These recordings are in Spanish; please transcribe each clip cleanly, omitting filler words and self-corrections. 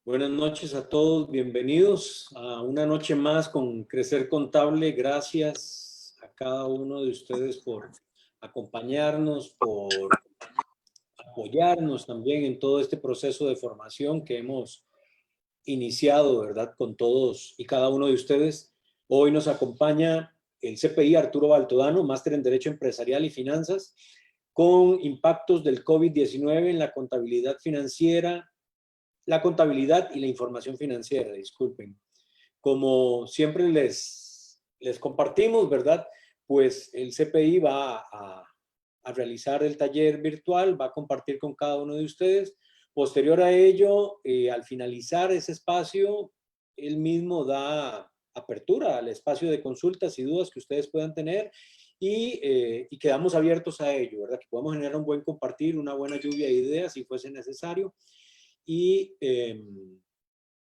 Buenas noches a todos, bienvenidos a una noche más con Crecer Contable. Gracias a cada uno de ustedes por acompañarnos, por apoyarnos también en todo este proceso de formación que hemos iniciado, ¿verdad? Con todos y cada uno de ustedes. Hoy nos acompaña el CPI Arturo Baltodano, máster en Derecho Empresarial y Finanzas, con impactos del COVID-19 en la contabilidad financiera, la contabilidad y la información financiera, disculpen. Como siempre les compartimos, ¿verdad? Pues el CPI va a realizar el taller virtual, va a compartir con cada uno de ustedes. Posterior a ello, al finalizar ese espacio, él mismo da apertura al espacio de consultas y dudas que ustedes puedan tener y quedamos abiertos a ello, ¿verdad? Que podamos generar un buen compartir, una buena lluvia de ideas si fuese necesario y,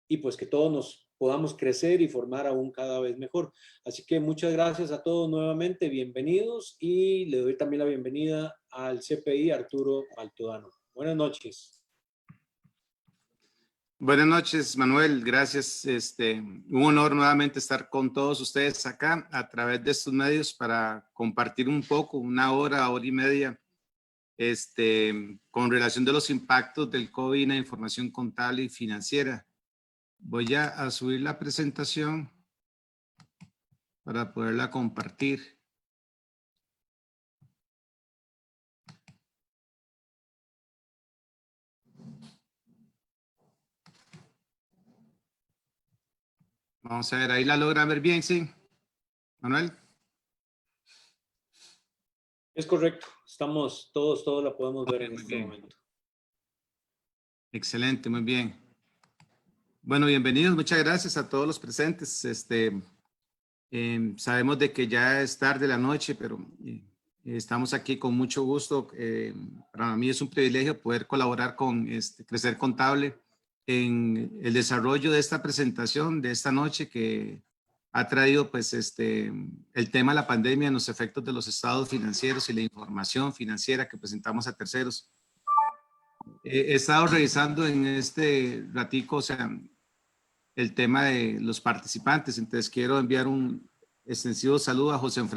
y pues que todos nos podamos crecer y formar aún cada vez mejor. Así que muchas gracias a todos nuevamente, bienvenidos y le doy también la bienvenida al CPI Arturo Baltodano. Buenas noches. Buenas noches, Manuel. Gracias. Un honor nuevamente estar con todos ustedes acá a través de estos medios para compartir un poco, una hora, hora y media, con relación de los impactos del COVID en la información contable y financiera. Voy a subir la presentación para poderla compartir. Vamos a ver, ahí la logran ver bien, ¿sí? Manuel. Es correcto, estamos todos la podemos ver en este momento. Excelente, muy bien. Bueno, bienvenidos, muchas gracias a todos los presentes. Sabemos de que ya es tarde la noche, pero estamos aquí con mucho gusto. Para mí es un privilegio poder colaborar con Crecer Contable en el desarrollo de esta presentación de esta noche que ha traído pues el tema de la pandemia en los efectos de los estados financieros y la información financiera que presentamos a terceros. He estado revisando en este ratico, o sea, el tema de los participantes. Entonces quiero enviar un extensivo saludo a José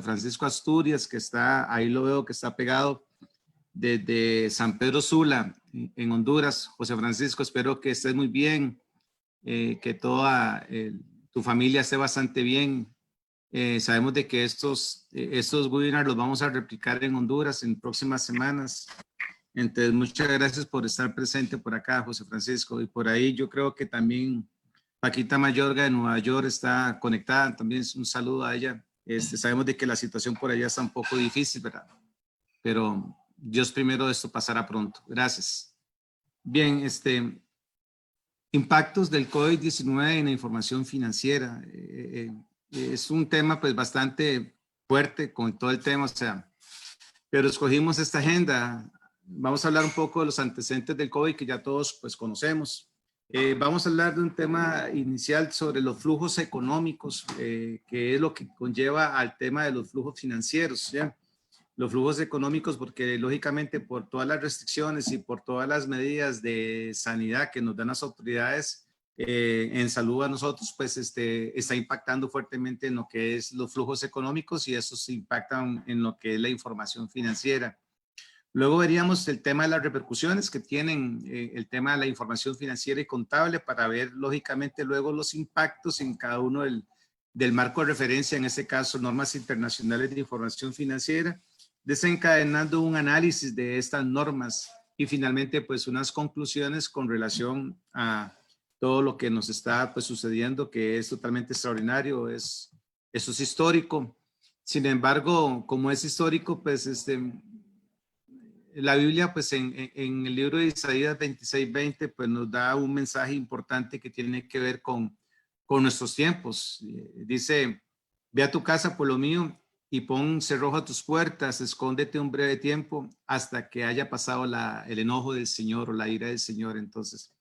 Francisco Asturias, que está, ahí lo veo que está pegado desde San Pedro Sula, en Honduras. José Francisco, espero que estés muy bien, que toda tu familia esté bastante bien. Sabemos de que estos webinars los vamos a replicar en Honduras en próximas semanas. Entonces, muchas gracias por estar presente por acá, José Francisco. Y por ahí yo creo que también Paquita Mayorga de Nueva York está conectada. También un saludo a ella. Sabemos de que la situación por allá está un poco difícil, ¿verdad? Pero Dios primero, esto pasará pronto. Gracias. Bien, impactos del COVID-19 en la información financiera. Es un tema pues bastante fuerte con todo el tema, o sea, pero escogimos esta agenda. Vamos a hablar un poco de los antecedentes del COVID que ya todos pues conocemos. Vamos a hablar de un tema inicial sobre los flujos económicos, que es lo que conlleva al tema de los flujos financieros, ¿ya? Los flujos económicos porque lógicamente por todas las restricciones y por todas las medidas de sanidad que nos dan las autoridades en salud a nosotros, pues está impactando fuertemente en lo que es los flujos económicos y esos impactan en lo que es la información financiera. Luego veríamos el tema de las repercusiones que tienen el tema de la información financiera y contable para ver lógicamente luego los impactos en cada uno del marco de referencia, en este caso normas internacionales de información financiera, desencadenando un análisis de estas normas y finalmente pues unas conclusiones con relación a todo lo que nos está pues sucediendo, que es totalmente extraordinario, eso es histórico. Sin embargo, como es histórico, pues la Biblia, pues en el libro de Isaías 26:20, pues nos da un mensaje importante que tiene que ver con nuestros tiempos. Dice, ve a tu casa por lo mío y pon cerrojo a tus puertas, escóndete un breve tiempo hasta que haya pasado el enojo del Señor o la ira del Señor. Entonces,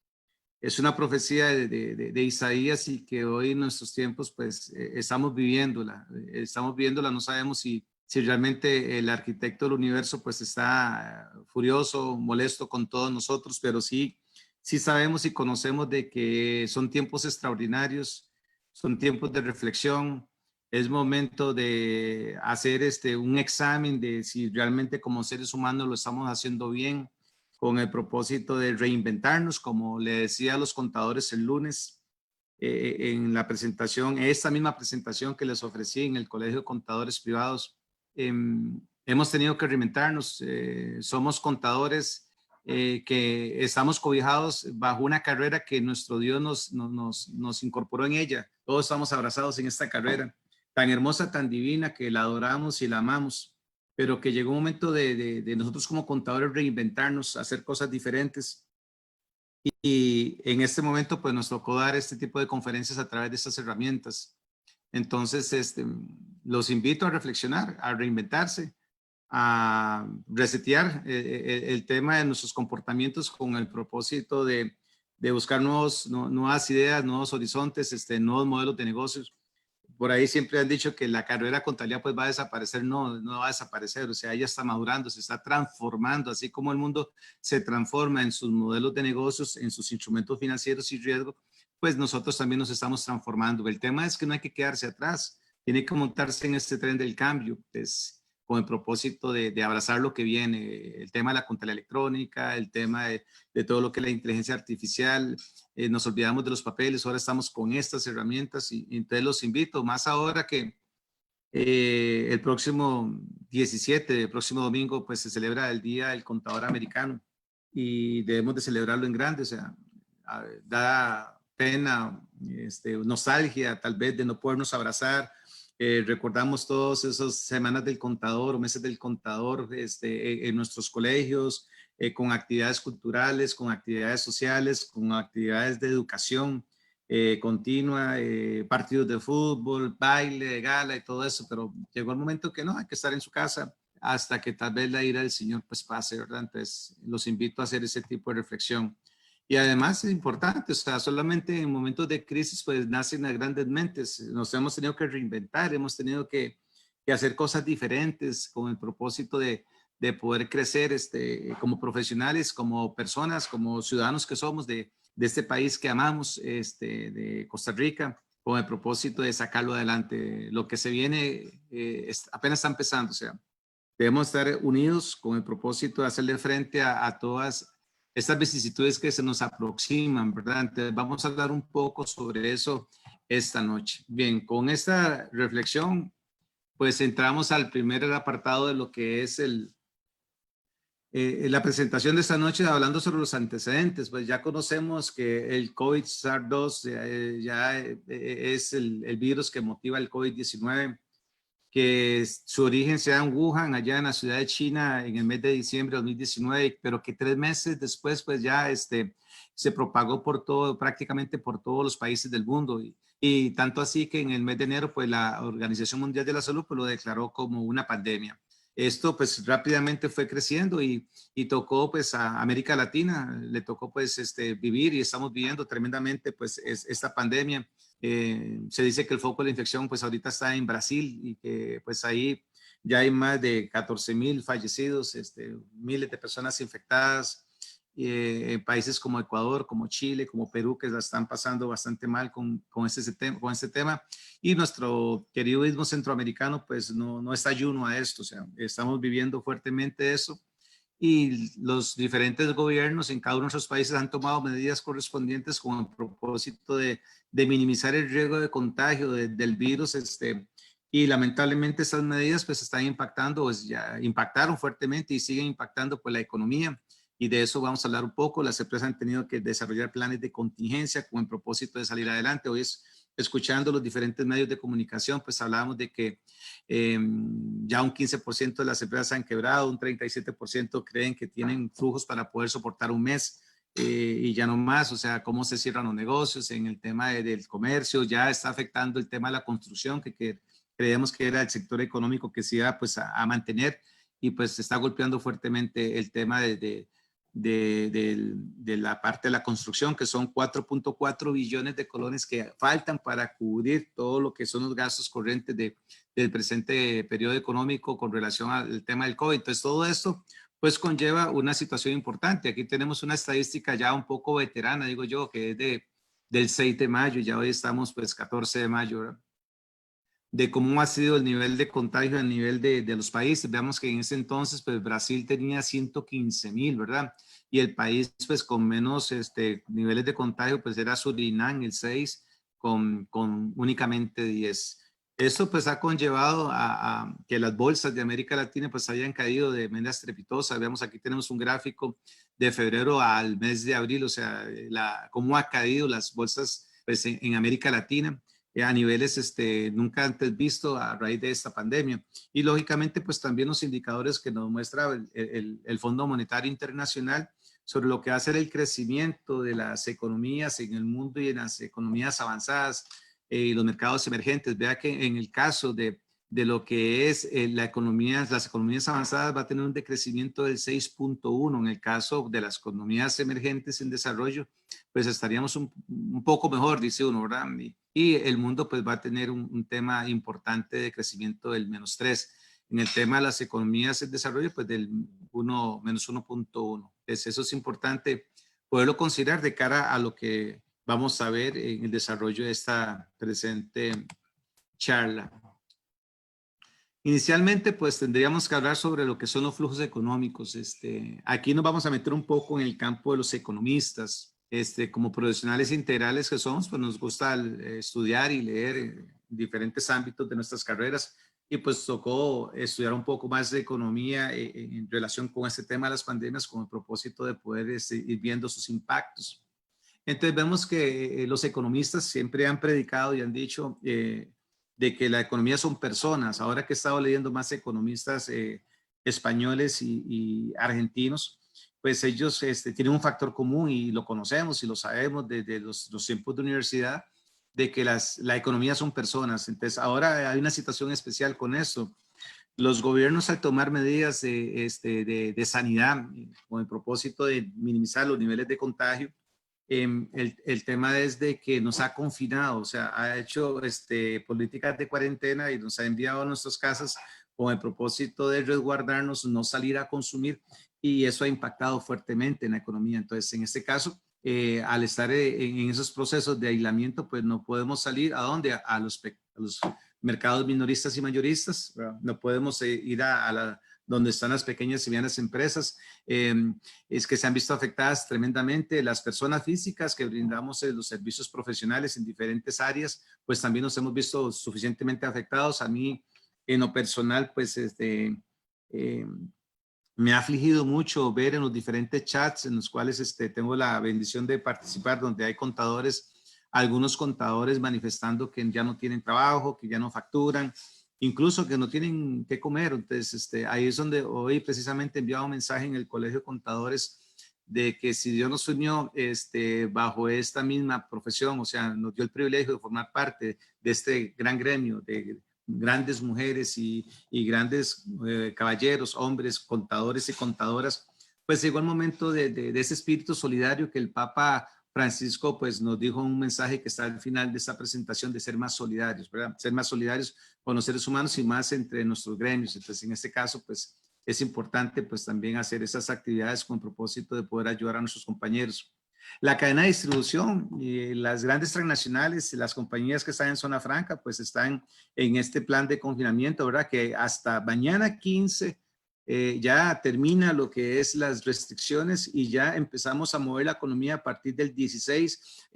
es una profecía de Isaías y que hoy en nuestros tiempos, pues, estamos viviéndola, no sabemos si realmente el arquitecto del universo pues está furioso, molesto con todos nosotros, pero sí sí sabemos y conocemos de que son tiempos extraordinarios, son tiempos de reflexión. Es momento de hacer un examen de si realmente como seres humanos lo estamos haciendo bien, con el propósito de reinventarnos, como le decía a los contadores el lunes en la presentación, esta misma presentación que les ofrecí en el Colegio de Contadores Privados. Hemos tenido que reinventarnos, somos contadores que estamos cobijados bajo una carrera que nuestro Dios nos incorporó en ella. Todos estamos abrazados en esta carrera tan hermosa, tan divina, que la adoramos y la amamos, pero que llegó un momento de nosotros como contadores reinventarnos, hacer cosas diferentes. Y en este momento pues nos tocó dar este tipo de conferencias a través de estas herramientas. Entonces, los invito a reflexionar, a reinventarse, a resetear el tema de nuestros comportamientos con el propósito de buscar nuevas ideas, nuevos horizontes, nuevos modelos de negocios. Por ahí siempre han dicho que la carrera contabilidad pues va a desaparecer. No, no va a desaparecer. O sea, ella está madurando, se está transformando, así como el mundo se transforma en sus modelos de negocios, en sus instrumentos financieros y riesgo, pues nosotros también nos estamos transformando. El tema es que no hay que quedarse atrás, tiene que montarse en este tren del cambio, pues, con el propósito de abrazar lo que viene, el tema de la contabilidad electrónica, el tema de todo lo que es la inteligencia artificial. Nos olvidamos de los papeles, ahora estamos con estas herramientas y entonces los invito, más ahora que el próximo 17, el próximo domingo, pues se celebra el Día del Contador Americano y debemos de celebrarlo en grande. O sea, da pena, nostalgia tal vez de no podernos abrazar. Recordamos todas esas semanas del contador o meses del contador en nuestros colegios, con actividades culturales, con actividades sociales, con actividades de educación continua, partidos de fútbol, baile, gala y todo eso, pero llegó el momento que no, hay que estar en su casa hasta que tal vez la ira del Señor pues pase, ¿verdad? Entonces los invito a hacer ese tipo de reflexión. Y además es importante, o sea, solamente en momentos de crisis pues nacen las grandes mentes, nos hemos tenido que reinventar, hemos tenido que hacer cosas diferentes con el propósito de poder crecer como profesionales, como personas, como ciudadanos que somos de este país que amamos, de Costa Rica, con el propósito de sacarlo adelante. Lo que se viene apenas está empezando, o sea, debemos estar unidos con el propósito de hacerle frente a todas estas vicisitudes que se nos aproximan, ¿verdad? Entonces vamos a hablar un poco sobre eso esta noche. Bien, con esta reflexión, pues entramos al primer apartado de lo que es la presentación de esta noche, hablando sobre los antecedentes. Pues ya conocemos que el COVID SARS-2 ya es el virus que motiva el COVID-19, que su origen se da en Wuhan, allá en la ciudad de China, en el mes de diciembre de 2019, pero que 3 meses después, pues ya se propagó por todo, prácticamente por todos los países del mundo. Y tanto así que en el mes de enero, pues la Organización Mundial de la Salud pues, lo declaró como una pandemia. Esto pues rápidamente fue creciendo y tocó pues a América Latina, le tocó pues vivir y estamos viviendo tremendamente pues esta pandemia. Se dice que el foco de la infección pues ahorita está en Brasil y que pues ahí ya hay más de 14,000 fallecidos, miles de personas infectadas, en países como Ecuador, como Chile, como Perú, que la están pasando bastante mal con este tema. Y nuestro querido istmo centroamericano pues no está ayuno a esto, o sea, estamos viviendo fuertemente eso. Y los diferentes gobiernos en cada uno de nuestros países han tomado medidas correspondientes con el propósito de minimizar el riesgo de contagio del virus. Y lamentablemente estas medidas pues están impactando, pues ya impactaron fuertemente y siguen impactando pues la economía. Y de eso vamos a hablar un poco. Las empresas han tenido que desarrollar planes de contingencia con el propósito de salir adelante. Hoy escuchando los diferentes medios de comunicación, pues hablábamos de que ya un 15% de las empresas han quebrado, un 37% creen que tienen flujos para poder soportar un mes y ya no más. O sea, cómo se cierran los negocios en el tema del comercio, ya está afectando el tema de la construcción, que creíamos que era el sector económico que se iba pues a mantener, y pues se está golpeando fuertemente el tema de la parte de la construcción, que son 4.4 billones de colones que faltan para cubrir todo lo que son los gastos corrientes del presente periodo económico con relación al tema del COVID. Entonces, todo esto pues conlleva una situación importante. Aquí tenemos una estadística ya un poco veterana, digo yo, que es del 6 de mayo, ya hoy estamos pues 14 de mayo, ¿verdad? De cómo ha sido el nivel de contagio a nivel de los países. Veamos que en ese entonces pues Brasil tenía 115,000, ¿verdad? Y el país pues con menos niveles de contagio pues era Surinam, el 6, con únicamente 10. Esto pues ha conllevado a que las bolsas de América Latina pues hayan caído de manera estrepitosa. Veamos, aquí tenemos un gráfico de febrero al mes de abril, o sea, cómo ha caído las bolsas pues, en América Latina a niveles nunca antes visto a raíz de esta pandemia. Y lógicamente pues también los indicadores que nos muestra el Fondo Monetario Internacional sobre lo que va a ser el crecimiento de las economías en el mundo y en las economías avanzadas y los mercados emergentes. Vea que en el caso de lo que es las economías avanzadas va a tener un decrecimiento del 6.1. En el caso de las economías emergentes en desarrollo, pues estaríamos un poco mejor, dice uno, ¿verdad? Y el mundo pues va a tener un tema importante de crecimiento del -3. En el tema de las economías en desarrollo, pues del -1.1. Entonces eso es importante poderlo considerar de cara a lo que vamos a ver en el desarrollo de esta presente charla. Inicialmente, pues tendríamos que hablar sobre lo que son los flujos económicos. Aquí nos vamos a meter un poco en el campo de los economistas. Como profesionales integrales que somos, pues nos gusta estudiar y leer diferentes ámbitos de nuestras carreras y pues tocó estudiar un poco más de economía en relación con este tema de las pandemias con el propósito de poder ir viendo sus impactos. Entonces vemos que los economistas siempre han predicado y han dicho de que la economía son personas. Ahora que he estado leyendo más economistas españoles y argentinos, pues ellos tienen un factor común y lo conocemos y lo sabemos desde los tiempos de universidad, de que la economía son personas. Entonces ahora hay una situación especial con esto. Los gobiernos al tomar medidas de sanidad con el propósito de minimizar los niveles de contagio, el tema es de que nos ha confinado, o sea, ha hecho políticas de cuarentena y nos ha enviado a nuestras casas con el propósito de resguardarnos, no salir a consumir, y eso ha impactado fuertemente en la economía. Entonces, en este caso, al estar en esos procesos de aislamiento, pues no podemos salir ¿a dónde? A los mercados minoristas y mayoristas, ¿verdad? No podemos ir donde están las pequeñas y medianas empresas, es que se han visto afectadas tremendamente. Las personas físicas que brindamos los servicios profesionales en diferentes áreas, pues también nos hemos visto suficientemente afectados. A mí, en lo personal, pues me ha afligido mucho ver en los diferentes chats en los cuales tengo la bendición de participar, donde hay contadores, algunos contadores manifestando que ya no tienen trabajo, que ya no facturan, incluso que no tienen qué comer. Entonces, ahí es donde hoy precisamente he enviado un mensaje en el Colegio de Contadores de que si Dios nos unió bajo esta misma profesión, o sea, nos dio el privilegio de formar parte de este gran gremio de grandes mujeres y grandes caballeros, hombres, contadores y contadoras, pues llegó el momento de ese espíritu solidario que el Papa Francisco pues nos dijo un mensaje que está al final de esta presentación, de ser más solidarios, ¿verdad? Ser más solidarios con los seres humanos y más entre nuestros gremios. Entonces, en este caso, pues es importante pues también hacer esas actividades con el propósito de poder ayudar a nuestros compañeros. La cadena de distribución y las grandes transnacionales, las compañías que están en zona franca, pues están en este plan de confinamiento, ¿verdad? Que hasta mañana 15 ya termina lo que es las restricciones y ya empezamos a mover la economía a partir del 16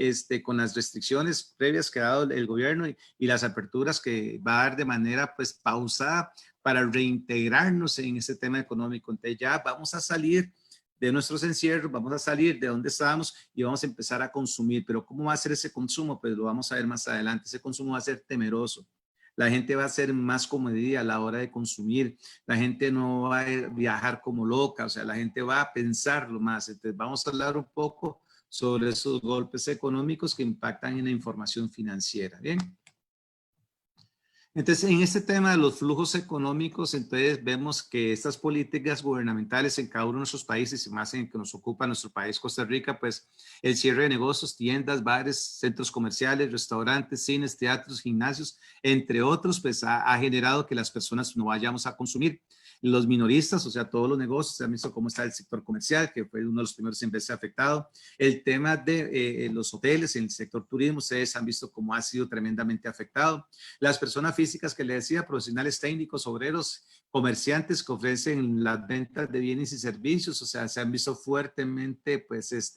con las restricciones previas que ha dado el gobierno y las aperturas que va a dar de manera pues pausada para reintegrarnos en ese tema económico. Entonces ya vamos a salir de nuestros encierros, vamos a salir de donde estábamos y vamos a empezar a consumir. Pero ¿cómo va a ser ese consumo? Pues lo vamos a ver más adelante. Ese consumo va a ser temeroso. La gente va a ser más comedida a la hora de consumir. La gente no va a viajar como loca, o sea, la gente va a pensarlo más. Entonces vamos a hablar un poco sobre esos golpes económicos que impactan en la información financiera. Bien. Entonces, en este tema de los flujos económicos, entonces vemos que estas políticas gubernamentales en cada uno de nuestros países, y más en el que nos ocupa nuestro país, Costa Rica, pues el cierre de negocios, tiendas, bares, centros comerciales, restaurantes, cines, teatros, gimnasios, entre otros, pues ha generado que las personas no vayamos a consumir. los minoristas, o sea, todos los negocios, se han visto cómo está el sector comercial, que fue uno de los primeros en verse afectado. El tema de los hoteles, en el sector turismo, ustedes han visto cómo ha sido tremendamente afectado. Las personas físicas que le decía, profesionales técnicos, obreros, comerciantes que ofrecen las ventas de bienes y servicios, o sea, se han visto fuertemente, pues,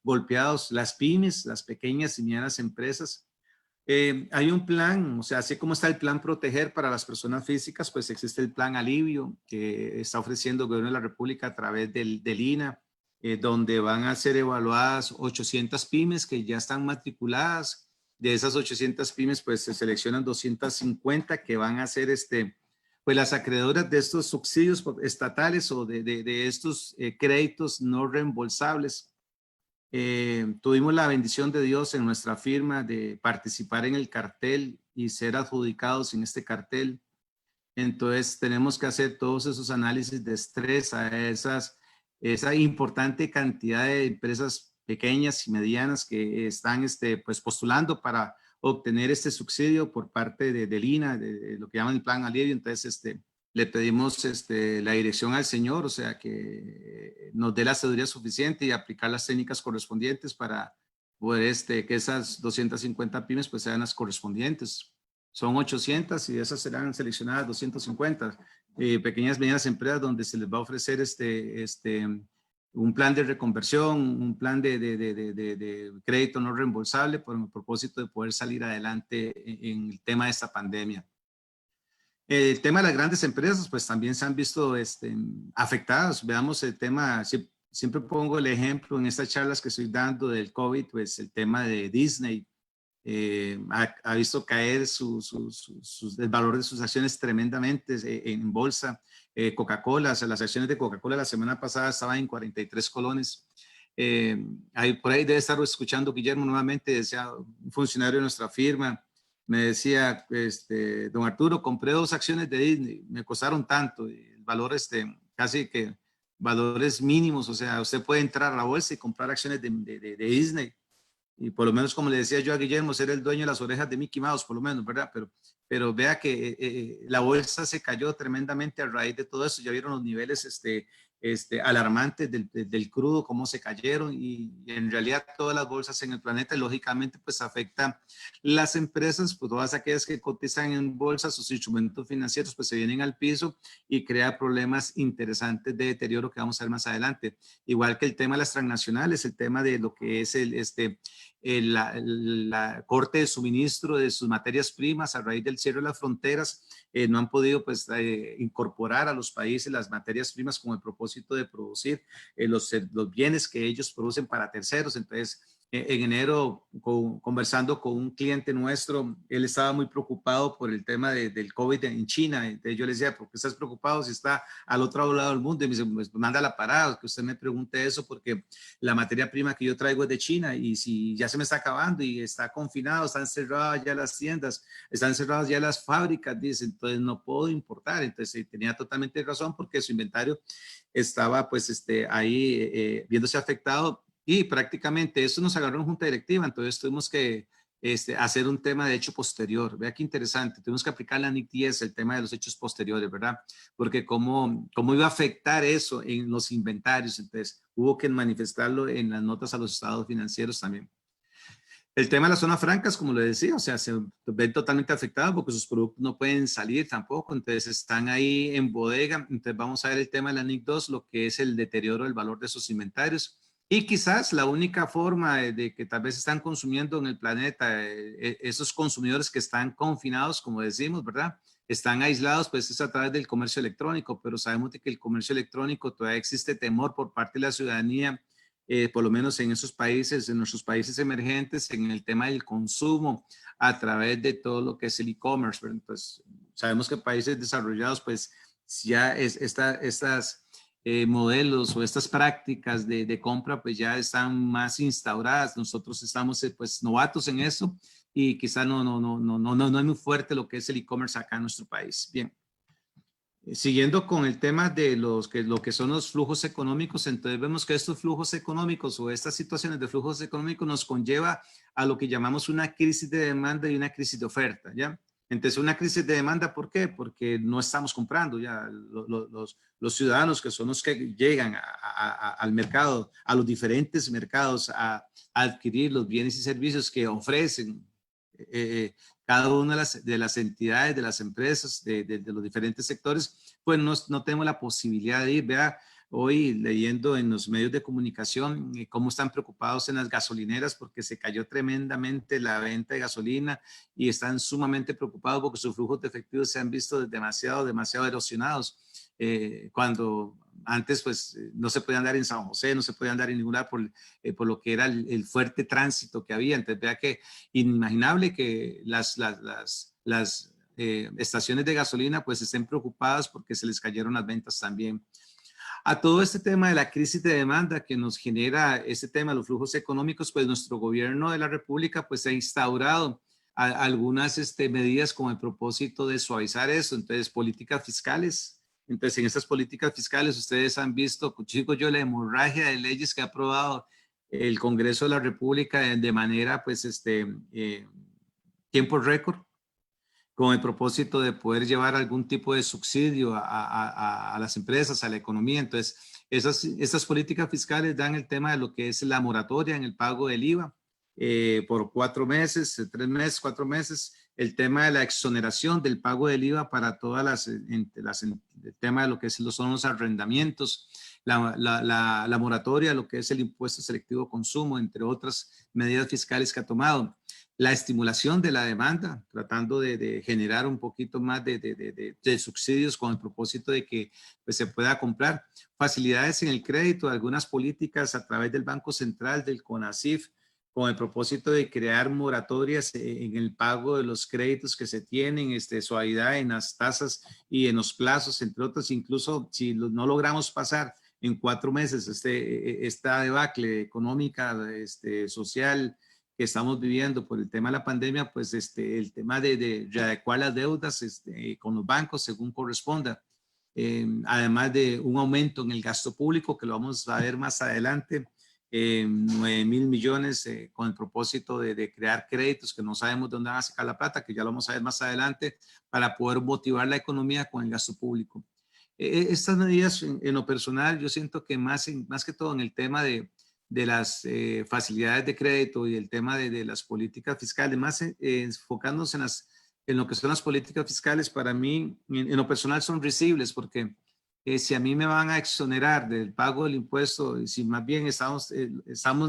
golpeados las pymes, las pequeñas y medianas empresas. Hay un plan, o sea, así como está el plan Proteger para las personas físicas, pues existe el plan Alivio que está ofreciendo el gobierno de la República a través del INA, donde van a ser evaluadas 800 pymes que ya están matriculadas. De esas 800 pymes, pues se seleccionan 250 que van a ser pues las acreedoras de estos subsidios estatales o de estos créditos no reembolsables. Tuvimos la bendición de Dios en nuestra firma de participar en el cartel y ser adjudicados en este cartel. Entonces tenemos que hacer todos esos análisis de estrés a esa importante cantidad de empresas pequeñas y medianas que están pues postulando para obtener este subsidio por parte del INA, de lo que llaman el plan Alivio. Entonces le pedimos la dirección al Señor, o sea, que nos dé la sabiduría suficiente y aplicar las técnicas correspondientes para poder que esas 250 pymes pues sean las correspondientes. Son 800 y de esas serán seleccionadas 250 pequeñas medianas empresas donde se les va a ofrecer un plan de reconversión, un plan de crédito no reembolsable por el propósito de poder salir adelante en el tema de esta pandemia. El tema de las grandes empresas, pues también se han visto afectadas. Veamos el tema, siempre pongo el ejemplo en estas charlas que estoy dando del COVID, pues el tema de Disney. Ha visto caer el valor de sus acciones tremendamente en bolsa. Coca-Cola, o sea, las acciones de Coca-Cola la semana pasada estaban en 43 colones. Por ahí debe estar escuchando Guillermo nuevamente, decía un funcionario de nuestra firma, me decía, don Arturo, compré 2 acciones de Disney, me costaron tanto, y el valor casi que valores mínimos, o sea, usted puede entrar a la bolsa y comprar acciones de Disney, y por lo menos, como le decía yo a Guillermo, ser el dueño de las orejas de Mickey Mouse, por lo menos, ¿verdad? Pero vea que la bolsa se cayó tremendamente a raíz de todo eso. Ya vieron los niveles alarmantes del crudo, cómo se cayeron, y en realidad todas las bolsas en el planeta, lógicamente, pues afecta las empresas, pues todas aquellas que cotizan en bolsas, sus instrumentos financieros, pues se vienen al piso y crea problemas interesantes de deterioro que vamos a ver más adelante. Igual que el tema de las transnacionales, el tema de lo que es la corte de suministro de sus materias primas a raíz del cierre de las fronteras, no han podido pues incorporar a los países las materias primas con el propósito de producir los bienes que ellos producen para terceros. Entonces, en enero, conversando con un cliente nuestro, él estaba muy preocupado por el tema del COVID en China. Entonces yo le decía, ¿por qué estás preocupado si está al otro lado del mundo? Y me dice, pues manda la parada, que usted me pregunte eso, porque la materia prima que yo traigo es de China, y si ya se me está acabando y está confinado, están cerradas ya las tiendas, están cerradas ya las fábricas, dice, entonces no puedo importar. Entonces tenía totalmente razón, porque su inventario estaba pues ahí viéndose afectado. Y prácticamente eso nos agarró en junta directiva, entonces tuvimos que hacer un tema de hecho posterior. Vea qué interesante, tuvimos que aplicar la NIC 10, el tema de los hechos posteriores, ¿verdad? Porque cómo iba a afectar eso en los inventarios, entonces hubo que manifestarlo en las notas a los estados financieros también. El tema de las zonas francas, como le decía, o sea, se ven totalmente afectados porque sus productos no pueden salir tampoco, entonces están ahí en bodega. Entonces vamos a ver el tema de la NIC 2, lo que es el deterioro del valor de sus inventarios. Y quizás la única forma de que tal vez están consumiendo en el planeta, esos consumidores que están confinados, como decimos, ¿verdad? Están aislados, pues es a través del comercio electrónico, pero sabemos de que el comercio electrónico todavía existe temor por parte de la ciudadanía, por lo menos en esos países, en nuestros países emergentes, en el tema del consumo a través de todo lo que es el e-commerce. Pues sabemos que países desarrollados, pues ya estas modelos o estas prácticas de compra pues ya están más instauradas. Nosotros estamos pues novatos en eso y quizá no es muy fuerte lo que es el e-commerce acá en nuestro país. Bien. Siguiendo con el tema de lo que son los flujos económicos, entonces vemos que estos flujos económicos o estas situaciones de flujos económicos nos conlleva a lo que llamamos una crisis de demanda y una crisis de oferta, ¿ya? Entonces, una crisis de demanda, ¿por qué? Porque no estamos comprando ya. Los ciudadanos, que son los que llegan al mercado, a los diferentes mercados, a adquirir los bienes y servicios que ofrecen cada una de las entidades, de las empresas, de los diferentes sectores, pues no tenemos la posibilidad de ir. Vea, hoy leyendo en los medios de comunicación cómo están preocupados en las gasolineras porque se cayó tremendamente la venta de gasolina y están sumamente preocupados porque sus flujos de efectivo se han visto demasiado erosionados. Cuando antes pues no se podía andar en San José, no se podía andar en ningún lugar por lo que era el fuerte tránsito que había. Entonces vea que inimaginable que las estaciones de gasolina pues estén preocupadas porque se les cayeron las ventas también. A todo este tema de la crisis de demanda que nos genera este tema de los flujos económicos, pues nuestro gobierno de la República pues ha instaurado algunas medidas con el propósito de suavizar eso. Entonces, políticas fiscales. Entonces, en estas políticas fiscales ustedes han visto, chicos, yo la hemorragia de leyes que ha aprobado el Congreso de la República de manera pues tiempo récord, con el propósito de poder llevar algún tipo de subsidio a las empresas, a la economía. Entonces, estas políticas fiscales dan el tema de lo que es la moratoria en el pago del IVA por 4 meses, 3 meses, 4 meses, el tema de la exoneración del pago del IVA para todas el tema de lo que son los arrendamientos, la moratoria, lo que es el impuesto selectivo consumo, entre otras medidas fiscales que ha tomado. La estimulación de la demanda, tratando de generar un poquito más de subsidios con el propósito de que pues, se pueda comprar. Facilidades en el crédito, algunas políticas a través del Banco Central, del CONACYF, con el propósito de crear moratorias en el pago de los créditos que se tienen, suavidad en las tasas y en los plazos, entre otros. Incluso si no logramos pasar en 4 meses esta debacle económica, social, que estamos viviendo por el tema de la pandemia, pues el tema de readecuar las deudas con los bancos según corresponda. Además de un aumento en el gasto público, que lo vamos a ver más adelante, 9.000 millones con el propósito de crear créditos que no sabemos de dónde van a sacar la plata, que ya lo vamos a ver más adelante, para poder motivar la economía con el gasto público. Estas medidas en lo personal, yo siento que más que todo en el tema de las facilidades de crédito y el tema de las políticas fiscales, más enfocándonos en lo que son las políticas fiscales, para mí, en lo personal, son risibles, porque si a mí me van a exonerar del pago del impuesto, si más bien estamos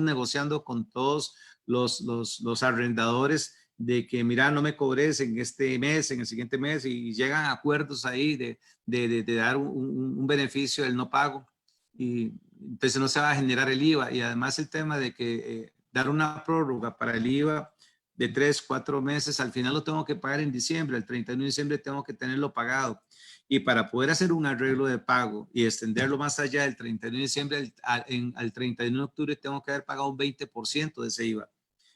negociando con todos los arrendadores de que, mira, no me cobres en este mes, en el siguiente mes, y llegan a acuerdos ahí de dar un beneficio del no pago, y entonces no se va a generar el IVA. Y además el tema de que dar una prórroga para el IVA de 3, 4 meses, al final lo tengo que pagar en diciembre, el 31 de diciembre tengo que tenerlo pagado. Y para poder hacer un arreglo de pago y extenderlo más allá del 31 de diciembre al 31 de octubre, tengo que haber pagado un 20% de ese IVA.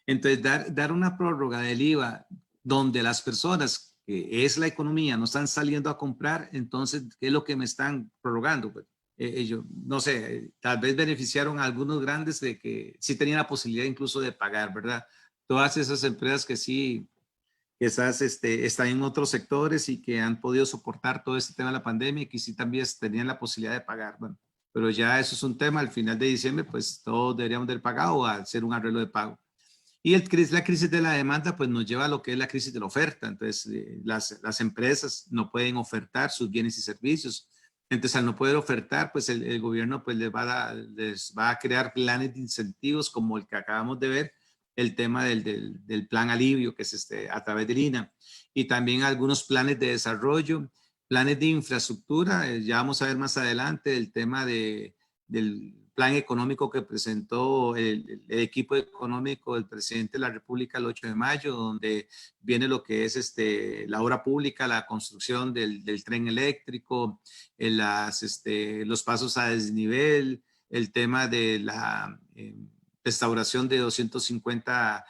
Entonces, dar una prórroga del IVA donde las personas, que es la economía, no están saliendo a comprar, entonces, ¿qué es lo que me están prorrogando? Pues, ellos, no sé, tal vez beneficiaron a algunos grandes de que sí tenían la posibilidad incluso de pagar, ¿verdad? Todas esas empresas que sí, quizás están en otros sectores y que han podido soportar todo este tema de la pandemia y que sí también tenían la posibilidad de pagar. Bueno, pero ya eso es un tema, al final de diciembre, pues todos deberíamos haber pagado o hacer un arreglo de pago. Y la crisis de la demanda, pues nos lleva a lo que es la crisis de la oferta. Entonces, las empresas no pueden ofertar sus bienes y servicios. Entonces, al no poder ofertar, pues el gobierno pues les va a crear planes de incentivos como el que acabamos de ver, el tema del plan alivio, que es a través del INA, y también algunos planes de desarrollo, planes de infraestructura. Ya vamos a ver más adelante el tema del plan económico que presentó el equipo económico del presidente de la República el 8 de mayo, donde viene lo que es la obra pública, la construcción del tren eléctrico, los pasos a desnivel, el tema de la restauración de 250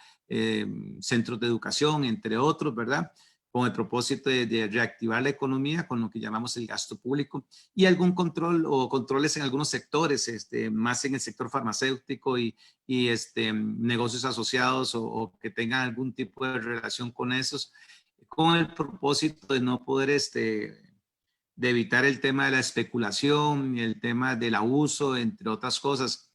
centros de educación, entre otros, ¿verdad? Con el propósito de reactivar la economía con lo que llamamos el gasto público, y algún control o controles en algunos sectores, más en el sector farmacéutico y negocios asociados o que tengan algún tipo de relación con esos, con el propósito de no poder, de evitar el tema de la especulación y el tema del abuso, entre otras cosas.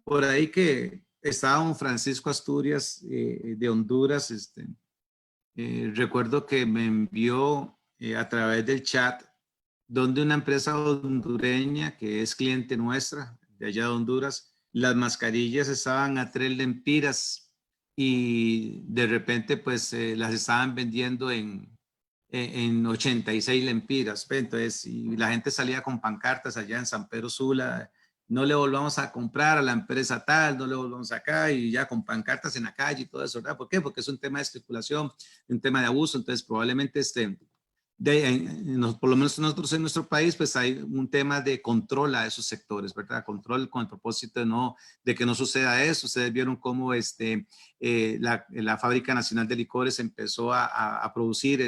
Por ahí que estaba don Francisco Asturias de Honduras, recuerdo que me envió a través del chat donde una empresa hondureña que es cliente nuestra de allá de Honduras, las mascarillas estaban a 3 lempiras y de repente pues las estaban vendiendo en 86 lempiras. Entonces, y la gente salía con pancartas allá en San Pedro Sula, no le volvamos a comprar a la empresa tal, no le volvamos acá, y ya con pancartas en la calle y todo eso, ¿verdad? ¿Por qué? Porque es un tema de especulación, un tema de abuso. Entonces probablemente por lo menos nosotros en nuestro país, pues hay un tema de control a esos sectores, ¿verdad? Control con el propósito de que no suceda eso. Ustedes vieron cómo la Fábrica Nacional de Licores empezó a producir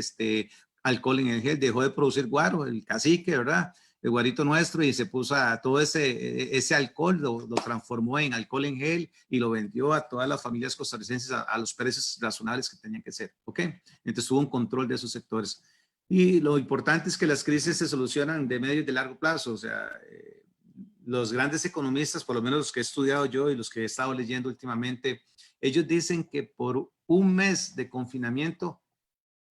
alcohol en el gel, dejó de producir guaro, el cacique, ¿verdad? El guarito nuestro, y se puso a todo ese alcohol, lo transformó en alcohol en gel y lo vendió a todas las familias costarricenses a los precios razonables que tenían que ser, ¿ok? Entonces hubo un control de esos sectores. Y lo importante es que las crisis se solucionan de medio y de largo plazo. O sea, los grandes economistas, por lo menos los que he estudiado yo y los que he estado leyendo últimamente, ellos dicen que por un mes de confinamiento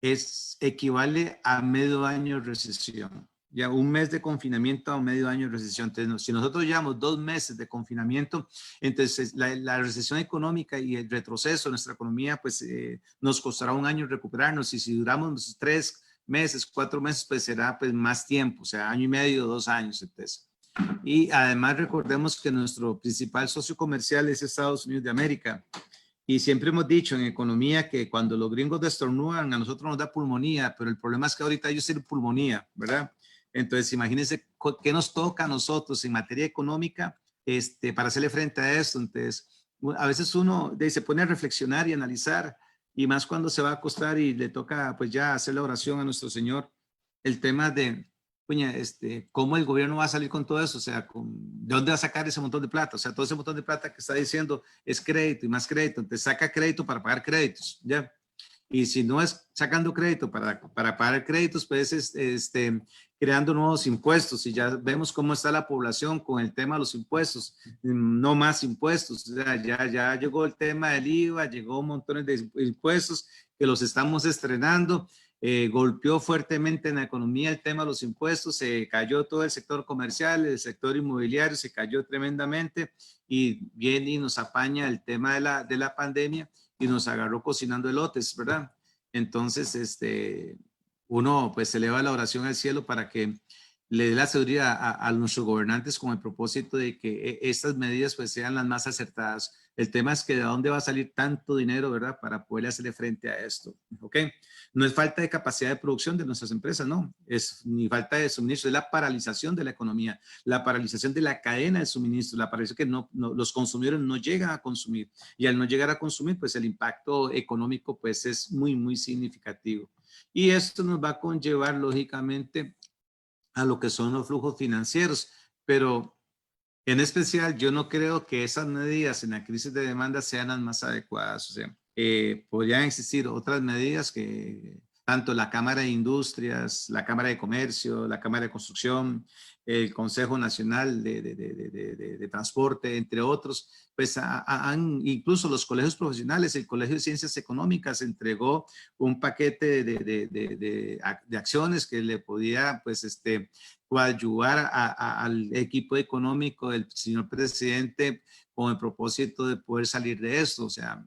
equivale a medio año de recesión. Ya un mes de confinamiento a medio año de recesión. Entonces, si nosotros llevamos 2 meses de confinamiento, entonces la recesión económica y el retroceso de nuestra economía, pues nos costará un año recuperarnos. Y si duramos 3 meses, 4 meses, pues será pues más tiempo, o sea, año y medio, 2 años. Entonces. Y además recordemos que nuestro principal socio comercial es Estados Unidos de América. Y siempre hemos dicho en economía que cuando los gringos destornudan, a nosotros nos da pulmonía, pero el problema es que ahorita ellos tienen pulmonía, ¿verdad? Entonces, imagínense qué nos toca a nosotros en materia económica para hacerle frente a esto. Entonces, a veces uno se pone a reflexionar y analizar, y más cuando se va a acostar y le toca pues ya hacer la oración a nuestro Señor, el tema de, puña, ¿cómo el gobierno va a salir con todo eso? O sea, ¿de dónde va a sacar ese montón de plata? O sea, todo ese montón de plata que está diciendo es crédito y más crédito. Entonces saca crédito para pagar créditos, ¿ya? Y si no es sacando crédito para pagar créditos, pues es creando nuevos impuestos. Y ya vemos cómo está la población con el tema de los impuestos. No más impuestos. O sea, ya llegó el tema del IVA, llegó montones de impuestos que los estamos estrenando. Golpeó fuertemente en la economía el tema de los impuestos, se cayó todo el sector comercial, el sector inmobiliario se cayó tremendamente, y viene y nos apaña el tema de la pandemia y nos agarró cocinando elotes, ¿verdad? Entonces, uno pues eleva la oración al cielo para que le dé la sabiduría a nuestros gobernantes con el propósito de que estas medidas pues sean las más acertadas. El tema es que de dónde va a salir tanto dinero, ¿verdad? Para poder hacerle frente a esto, ¿ok? No es falta de capacidad de producción de nuestras empresas, no. Es ni falta de suministro, es la paralización de la economía, la paralización de la cadena de suministro, la paralización que los consumidores no llegan a consumir. Y al no llegar a consumir, pues el impacto económico pues es muy, muy significativo. Y esto nos va a conllevar, lógicamente, a lo que son los flujos financieros, pero en especial yo no creo que esas medidas en la crisis de demanda sean las más adecuadas. O sea, podrían existir otras medidas que tanto la Cámara de Industrias, la Cámara de Comercio, la Cámara de Construcción, el Consejo Nacional de Transporte, entre otros, pues incluso los colegios profesionales, el Colegio de Ciencias Económicas entregó un paquete de acciones que le podía pues coadyuvar al equipo económico del señor presidente con el propósito de poder salir de esto. O sea,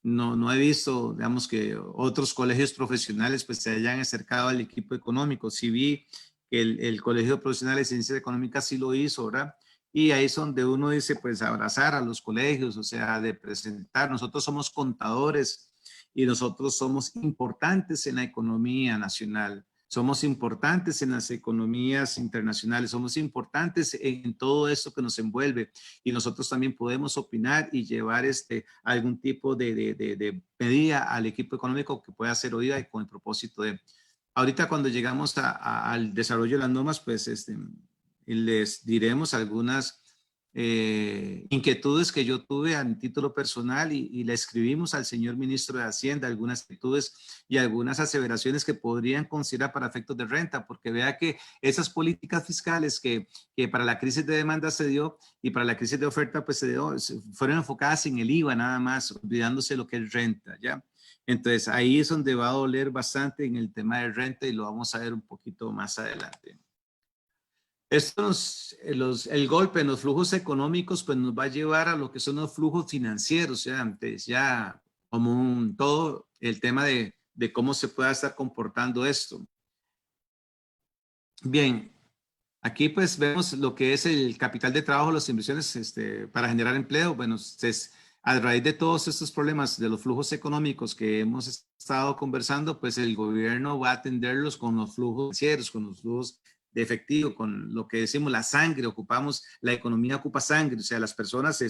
no he visto, digamos, que otros colegios profesionales pues se hayan acercado al equipo económico. Sí vi que el Colegio Profesional de Ciencias Económicas sí lo hizo, ¿verdad? Y ahí es donde uno dice, pues abrazar a los colegios, o sea, de presentar. Nosotros somos contadores y nosotros somos importantes en la economía nacional. Somos importantes en las economías internacionales, somos importantes en todo esto que nos envuelve, y nosotros también podemos opinar y llevar algún tipo de medida al equipo económico que pueda ser oída, y con el propósito de, ahorita cuando llegamos al desarrollo de las normas, pues les diremos algunas inquietudes que yo tuve a título personal y le escribimos al señor ministro de Hacienda algunas inquietudes y algunas aseveraciones que podrían considerar para efectos de renta, porque vea que esas políticas fiscales que para la crisis de demanda se dio y para la crisis de oferta pues fueron enfocadas en el IVA nada más, olvidándose lo que es renta, ¿ya? Entonces ahí es donde va a doler bastante en el tema de renta y lo vamos a ver un poquito más adelante. El golpe en los flujos económicos pues nos va a llevar a lo que son los flujos financieros, ya antes, ya como todo el tema de cómo se pueda estar comportando esto. Bien, aquí pues vemos lo que es el capital de trabajo, las inversiones para generar empleo. Bueno, a raíz de todos estos problemas de los flujos económicos que hemos estado conversando, pues el gobierno va a atenderlos con los flujos financieros, con los flujos de efectivo, con lo que decimos la sangre, la economía ocupa sangre, o sea, las personas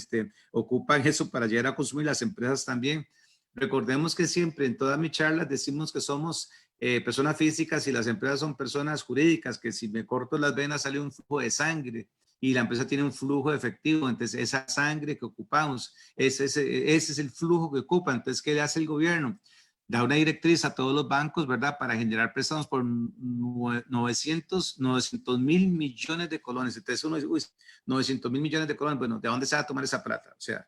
ocupan eso para llegar a consumir, las empresas también. Recordemos que siempre en todas mis charlas decimos que somos personas físicas y las empresas son personas jurídicas, que si me corto las venas sale un flujo de sangre y la empresa tiene un flujo de efectivo, entonces esa sangre que ocupamos, ese es el flujo que ocupa. Entonces, ¿qué le hace el gobierno? Da una directriz a todos los bancos, ¿verdad? Para generar préstamos por 900 mil millones de colones. Entonces uno dice, uy, 900 mil millones de colones, bueno, ¿de dónde se va a tomar esa plata? O sea,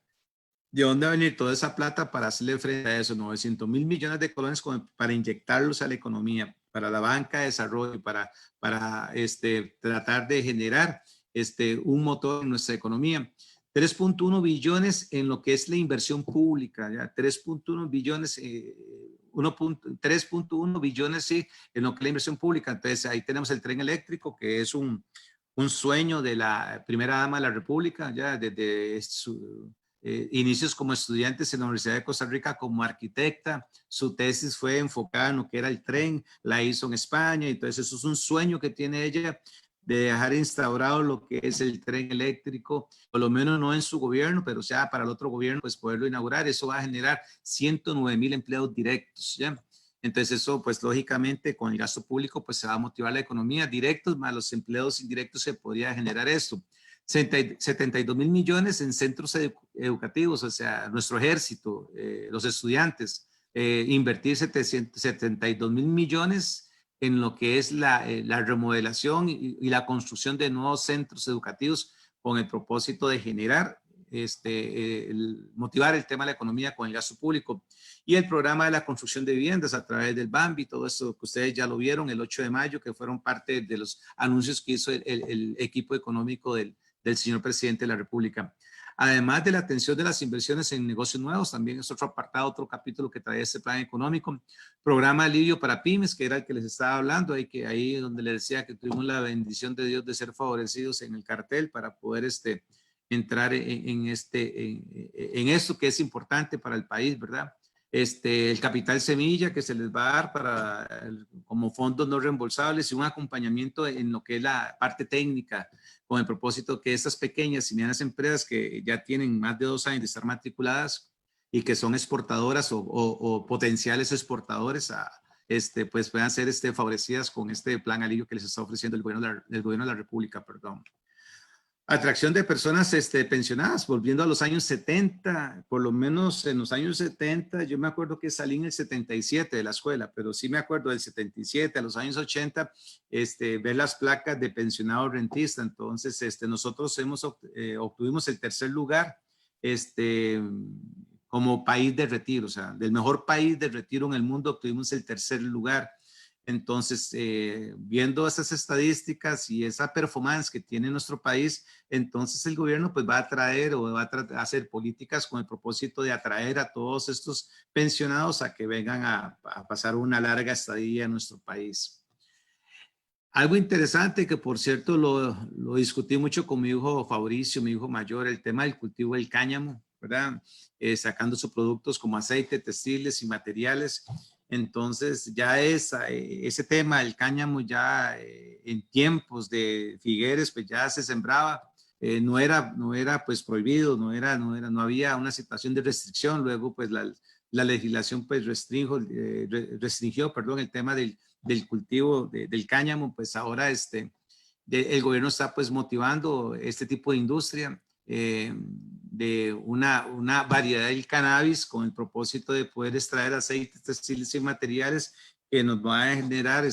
¿de dónde va a venir toda esa plata para hacerle frente a eso? 900 mil millones de colones para inyectarlos a la economía, para la banca de desarrollo, para tratar de generar un motor en nuestra economía. 3.1 billones en lo que es la inversión pública, ya 3.1 billones, 3.1 billones sí, en lo que es la inversión pública. Entonces ahí tenemos el tren eléctrico, que es un sueño de la primera dama de la República, ya desde su inicios como estudiantes en la Universidad de Costa Rica como arquitecta. Su tesis fue enfocada en lo que era el tren, la hizo en España, entonces eso es un sueño que tiene ella de dejar instaurado lo que es el tren eléctrico, por lo menos no en su gobierno, pero ya para el otro gobierno pues poderlo inaugurar. Eso va a generar 109 mil empleos directos, ¿ya? Entonces eso pues lógicamente con el gasto público pues se va a motivar la economía, directos más los empleos indirectos se podría generar esto. 72 mil millones en centros educativos, o sea, nuestro ejército, los estudiantes, invertir 72 mil millones en lo que es la remodelación y la construcción de nuevos centros educativos con el propósito de generar, motivar el tema de la economía con el gasto público. Y el programa de la construcción de viviendas a través del BAMBI, todo eso que ustedes ya lo vieron el 8 de mayo, que fueron parte de los anuncios que hizo el equipo económico del señor presidente de la República. Además de la atención de las inversiones en negocios nuevos, también es otro apartado, otro capítulo que trae este plan económico. Programa alivio para pymes, que era el que les estaba hablando, ahí donde les decía que tuvimos la bendición de Dios de ser favorecidos en el cartel para poder entrar en esto que es importante para el país, ¿verdad? El capital semilla que se les va a dar como fondos no reembolsables y un acompañamiento en lo que es la parte técnica, con el propósito que estas pequeñas y medianas empresas que ya tienen más de 2 años de estar matriculadas y que son exportadoras o potenciales exportadores, pues puedan ser favorecidas con este plan alivio que les está ofreciendo el gobierno de la República, perdón. Atracción de personas pensionadas, volviendo a los años 70, por lo menos en los años 70, yo me acuerdo que salí en el 77 de la escuela, pero sí me acuerdo del 77, a los años 80, ver las placas de pensionado rentista. Entonces, nosotros obtuvimos el tercer lugar como país de retiro, o sea, del mejor país de retiro en el mundo, obtuvimos el tercer lugar. Entonces, viendo esas estadísticas y esa performance que tiene nuestro país, entonces el gobierno pues va a traer o va a hacer políticas con el propósito de atraer a todos estos pensionados a que vengan a pasar una larga estadía en nuestro país. Algo interesante que, por cierto, lo discutí mucho con mi hijo Fabricio, mi hijo mayor, el tema del cultivo del cáñamo, ¿verdad? Sacando sus productos como aceite, textiles y materiales. Entonces, ya ese tema del cáñamo ya en tiempos de Figueres, pues ya se sembraba. No era pues prohibido, no había una situación de restricción. Luego, pues la legislación pues restringió, perdón, el tema del cultivo del cáñamo. Pues ahora el gobierno está pues motivando este tipo de industria de una variedad del cannabis con el propósito de poder extraer aceites, textiles y materiales que nos van a generar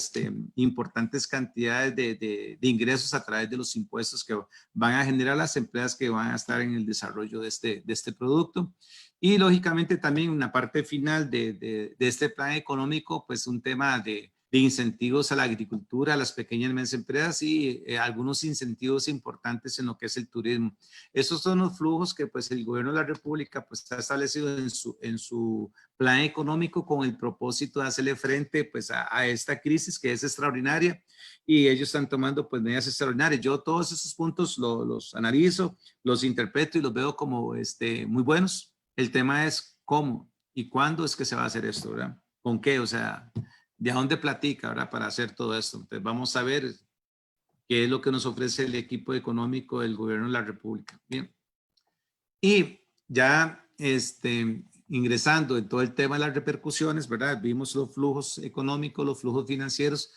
importantes cantidades de ingresos a través de los impuestos que van a generar las empresas que van a estar en el desarrollo de este producto. Y lógicamente también una parte final de este plan económico, pues un tema de incentivos a la agricultura, a las pequeñas y medianas empresas y algunos incentivos importantes en lo que es el turismo. Esos son los flujos que pues el gobierno de la República pues ha establecido en su plan económico con el propósito de hacerle frente pues a esta crisis que es extraordinaria y ellos están tomando pues medidas extraordinarias. Yo todos esos puntos los analizo, los interpreto y los veo como muy buenos. El tema es cómo y cuándo es que se va a hacer esto, ¿verdad? ¿Con qué? O sea, ¿de dónde platica, verdad, para hacer todo esto? Entonces vamos a ver qué es lo que nos ofrece el equipo económico del gobierno de la República. Bien. Y ya ingresando en todo el tema de las repercusiones, ¿verdad? Vimos los flujos económicos, los flujos financieros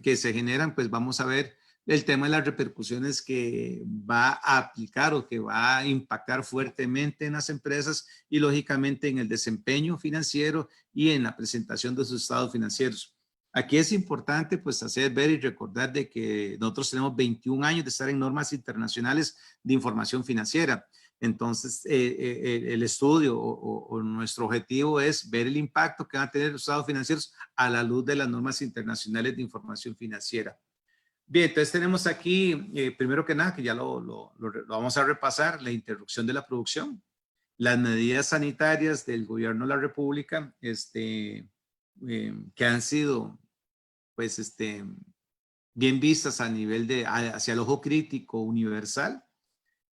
que se generan, pues vamos a ver el tema de las repercusiones que va a aplicar o que va a impactar fuertemente en las empresas y lógicamente en el desempeño financiero y en la presentación de sus estados financieros. Aquí es importante pues hacer ver y recordar de que nosotros tenemos 21 años de estar en normas internacionales de información financiera. Entonces, el estudio o nuestro objetivo es ver el impacto que van a tener los estados financieros a la luz de las normas internacionales de información financiera. Bien, entonces tenemos aquí, primero que nada, que ya lo vamos a repasar, la interrupción de la producción, las medidas sanitarias del gobierno de la República, que han sido, pues, bien vistas a nivel hacia el ojo crítico universal.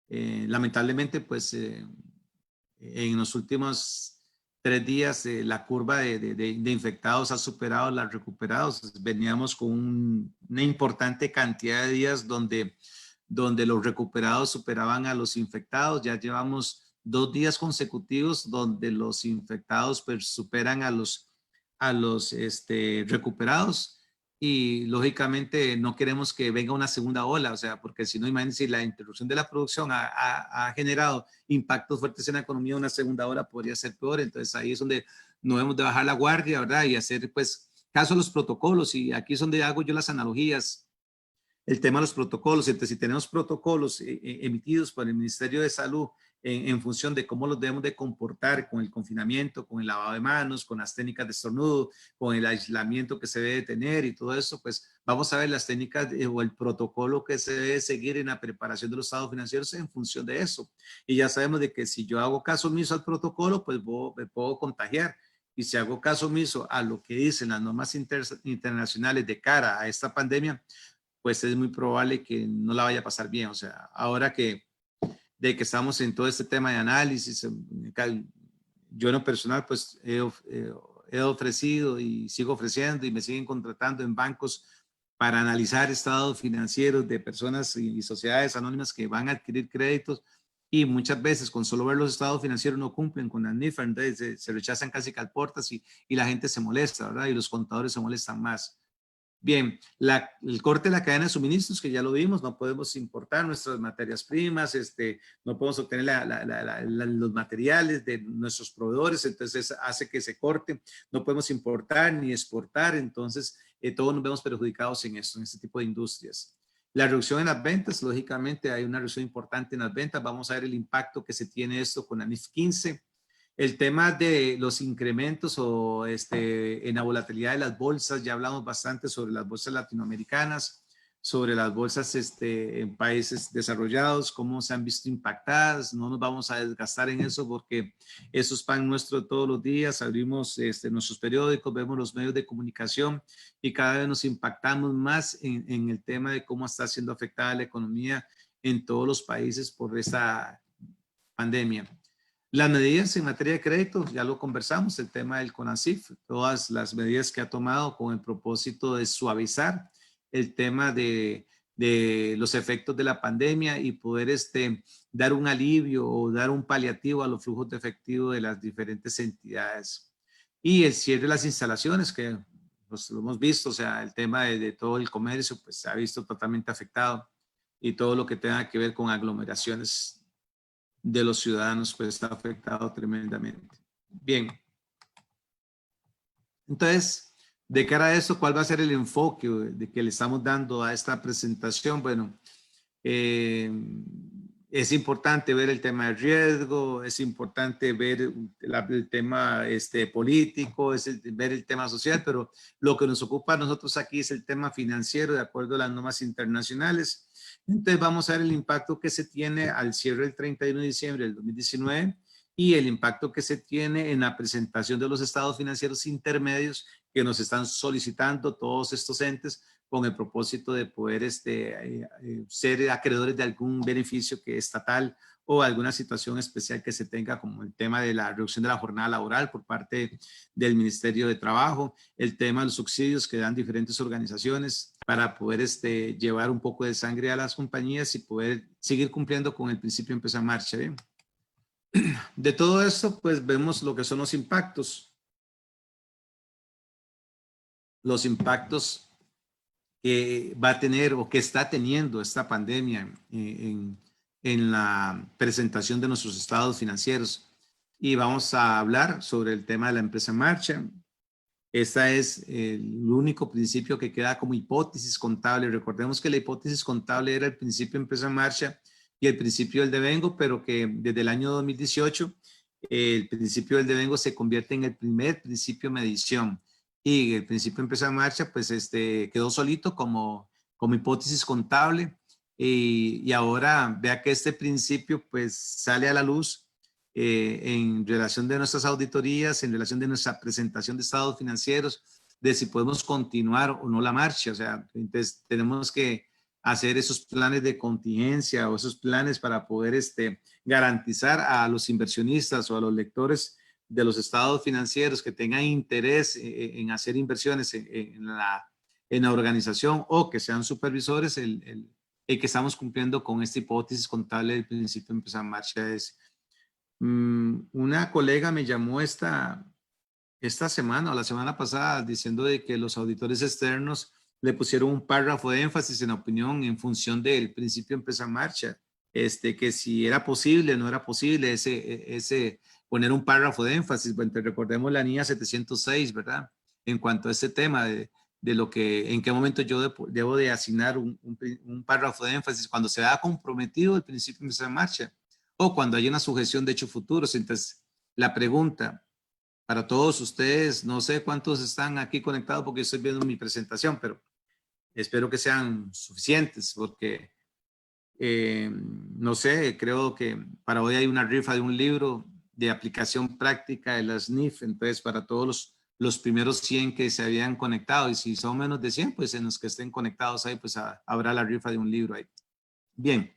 Lamentablemente, pues, en los últimos 3 días, la curva de infectados ha superado las recuperados. Veníamos con una importante cantidad de días donde los recuperados superaban a los infectados. Ya llevamos 2 días consecutivos donde los infectados pues, superan a los recuperados. Y lógicamente no queremos que venga una segunda ola, o sea, porque si no, imagínense, la interrupción de la producción ha generado impactos fuertes en la economía, una segunda ola podría ser peor. Entonces ahí es donde no debemos de bajar la guardia, ¿verdad? Y hacer pues caso a los protocolos. Y aquí es donde hago yo las analogías. El tema de los protocolos, entonces si tenemos protocolos emitidos por el Ministerio de Salud en función de cómo los debemos de comportar con el confinamiento, con el lavado de manos, con las técnicas de estornudo, con el aislamiento que se debe tener y todo eso, pues vamos a ver las técnicas o el protocolo que se debe seguir en la preparación de los estados financieros en función de eso. Y ya sabemos de que si yo hago caso omiso al protocolo, pues me puedo contagiar. Y si hago caso omiso a lo que dicen las normas internacionales de cara a esta pandemia, pues es muy probable que no la vaya a pasar bien. O sea, ahora que estamos en todo este tema de análisis, yo en lo personal pues he ofrecido y sigo ofreciendo y me siguen contratando en bancos para analizar estados financieros de personas y sociedades anónimas que van a adquirir créditos y muchas veces con solo ver los estados financieros no cumplen con la NIFA, entonces se rechazan casi calportas y la gente se molesta, ¿verdad? Y los contadores se molestan más. Bien, el corte de la cadena de suministros, que ya lo vimos, no podemos importar nuestras materias primas, no podemos obtener los materiales de nuestros proveedores, entonces hace que se corte, no podemos importar ni exportar, entonces todos nos vemos perjudicados en esto, en este tipo de industrias. La reducción en las ventas, lógicamente hay una reducción importante en las ventas, vamos a ver el impacto que se tiene esto con la NIF 15. El tema de los incrementos o en la volatilidad de las bolsas, ya hablamos bastante sobre las bolsas latinoamericanas, sobre las bolsas en países desarrollados, cómo se han visto impactadas. No nos vamos a desgastar en eso porque eso es pan nuestro todos los días. Abrimos nuestros periódicos, vemos los medios de comunicación y cada vez nos impactamos más en el tema de cómo está siendo afectada la economía en todos los países por esta pandemia. Las medidas en materia de crédito, ya lo conversamos, el tema del CONACYF, todas las medidas que ha tomado con el propósito de suavizar el tema de los efectos de la pandemia y poder dar un alivio o dar un paliativo a los flujos de efectivo de las diferentes entidades. Y el cierre de las instalaciones, que pues, lo hemos visto, o sea, el tema de todo el comercio, pues se ha visto totalmente afectado y todo lo que tenga que ver con aglomeraciones de los ciudadanos pues está afectado tremendamente. Bien. Entonces, de cara a eso, ¿cuál va a ser el enfoque de que le estamos dando a esta presentación? Bueno, es importante ver el tema de riesgo, es importante ver el tema político, ver el tema social, pero lo que nos ocupa a nosotros aquí es el tema financiero de acuerdo a las normas internacionales. Entonces vamos a ver el impacto que se tiene al cierre del 31 de diciembre del 2019 y el impacto que se tiene en la presentación de los estados financieros intermedios que nos están solicitando todos estos entes con el propósito de poder ser acreedores de algún beneficio que estatal o alguna situación especial que se tenga, como el tema de la reducción de la jornada laboral por parte del Ministerio de Trabajo, el tema de los subsidios que dan diferentes organizaciones para poder llevar un poco de sangre a las compañías y poder seguir cumpliendo con el principio Empresa en Marcha. ¿Bien? De todo esto, pues vemos lo que son los impactos. Los impactos que va a tener o que está teniendo esta pandemia en la presentación de nuestros estados financieros. Y vamos a hablar sobre el tema de la empresa en marcha. Este es el único principio que queda como hipótesis contable. Recordemos que la hipótesis contable era el principio empresa en marcha y el principio del devengo, pero que desde el año 2018 el principio del devengo se convierte en el primer principio de medición. Y el principio empresa en marcha, pues quedó solito como hipótesis contable. Y ahora vea que este principio pues sale a la luz en relación de nuestras auditorías, en relación de nuestra presentación de estados financieros, de si podemos continuar o no la marcha. O sea, entonces tenemos que hacer esos planes de contingencia o esos planes para poder garantizar a los inversionistas o a los lectores de los estados financieros que tengan interés en hacer inversiones en la organización o que sean supervisores, el que estamos cumpliendo con esta hipótesis contable del principio de empresa en marcha es. Una colega me llamó esta semana o la semana pasada diciendo de que los auditores externos le pusieron un párrafo de énfasis en la opinión en función del principio de empresa en marcha, que si era posible o no era posible ese poner un párrafo de énfasis. Bueno, recordemos la NIA 706, ¿verdad? En cuanto a este tema de lo que, en qué momento yo debo de asignar un párrafo de énfasis cuando se ha comprometido el principio de empresa en marcha o cuando hay una sujeción de hechos futuros. Entonces, la pregunta para todos ustedes, no sé cuántos están aquí conectados porque estoy viendo mi presentación, pero espero que sean suficientes porque, no sé, creo que para hoy hay una rifa de un libro de aplicación práctica de la SNIF, entonces para todos los primeros 100 que se habían conectado, y si son menos de 100, pues en los que estén conectados ahí, pues habrá la rifa de un libro ahí. Bien.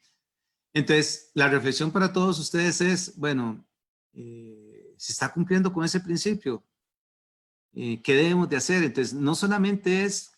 Entonces, la reflexión para todos ustedes es, bueno, ¿se está cumpliendo con ese principio? ¿Qué debemos de hacer? Entonces, no solamente es,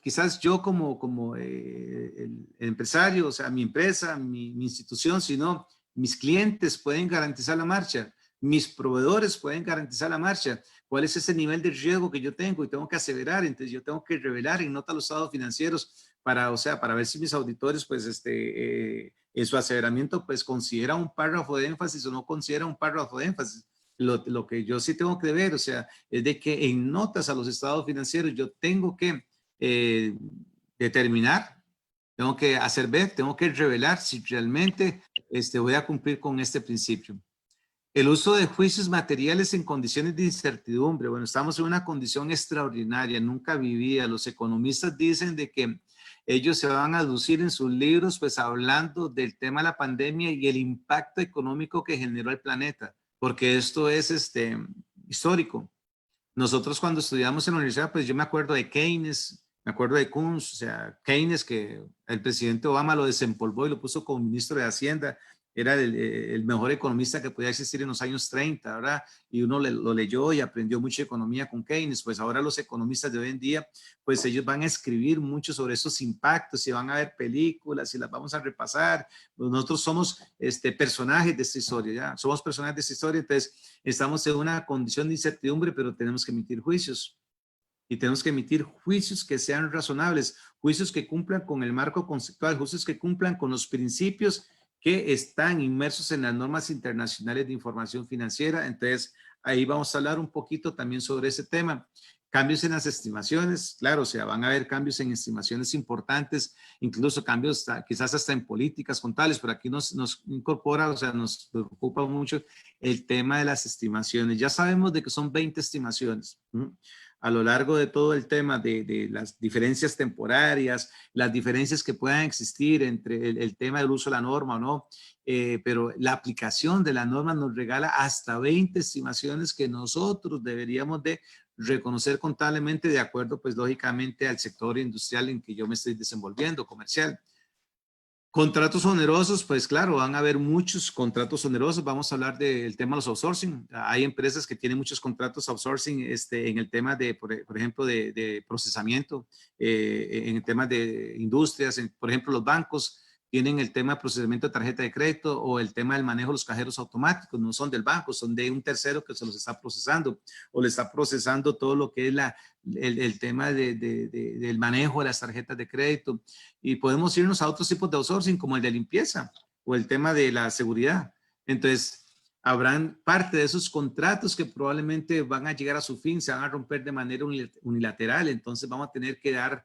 quizás yo como el empresario, o sea, mi empresa, mi institución, sino mis clientes pueden garantizar la marcha, mis proveedores pueden garantizar la marcha. ¿Cuál es ese nivel de riesgo que yo tengo? Y tengo que aseverar, entonces yo tengo que revelar en nota los estados financieros para ver si mis auditores, pues, en su aseveramiento, pues, considera un párrafo de énfasis o no considera un párrafo de énfasis. Lo que yo sí tengo que ver, o sea, es de que en notas a los estados financieros yo tengo que determinar, tengo que hacer ver, tengo que revelar si realmente voy a cumplir con este principio. El uso de juicios materiales en condiciones de incertidumbre. Bueno, estamos en una condición extraordinaria, nunca vivida. Los economistas dicen de que ellos se van a aducir en sus libros, pues hablando del tema de la pandemia y el impacto económico que generó el planeta, porque esto es histórico. Nosotros cuando estudiamos en la universidad, pues yo me acuerdo de Keynes, me acuerdo de Kunz, o sea, Keynes que el presidente Obama lo desempolvó y lo puso como ministro de Hacienda. Era el mejor economista que podía existir en los años 30, ¿verdad? Y uno lo leyó y aprendió mucho economía con Keynes. Pues ahora los economistas de hoy en día, pues ellos van a escribir mucho sobre esos impactos y van a ver películas y las vamos a repasar. Nosotros somos personajes de esta historia, ¿ya? Somos personajes de esta historia, entonces estamos en una condición de incertidumbre, pero tenemos que emitir juicios. Y tenemos que emitir juicios que sean razonables, juicios que cumplan con el marco conceptual, juicios que cumplan con los principios que están inmersos en las normas internacionales de información financiera. Entonces, ahí vamos a hablar un poquito también sobre ese tema. Cambios en las estimaciones, claro, o sea, van a haber cambios en estimaciones importantes, incluso cambios quizás hasta en políticas contables, pero aquí nos incorpora, o sea, nos preocupa mucho el tema de las estimaciones. Ya sabemos de que son 20 estimaciones. A lo largo de todo el tema de las diferencias temporarias, las diferencias que puedan existir entre el tema del uso de la norma o no, pero la aplicación de la norma nos regala hasta 20 estimaciones que nosotros deberíamos de reconocer contablemente de acuerdo, pues lógicamente al sector industrial en que yo me estoy desenvolviendo, comercial. Contratos onerosos, pues claro, van a haber muchos contratos onerosos. Vamos a hablar del tema de los outsourcing. Hay empresas que tienen muchos contratos outsourcing en el tema de, por ejemplo, de procesamiento, en el tema de industrias, por ejemplo, los bancos tienen el tema de procesamiento de tarjeta de crédito o el tema del manejo de los cajeros automáticos. No son del banco, son de un tercero que se los está procesando o le está procesando todo lo que es el tema del manejo de las tarjetas de crédito. Y podemos irnos a otros tipos de outsourcing como el de limpieza o el tema de la seguridad. Entonces, habrán parte de esos contratos que probablemente van a llegar a su fin, se van a romper de manera unilateral. Entonces, vamos a tener que dar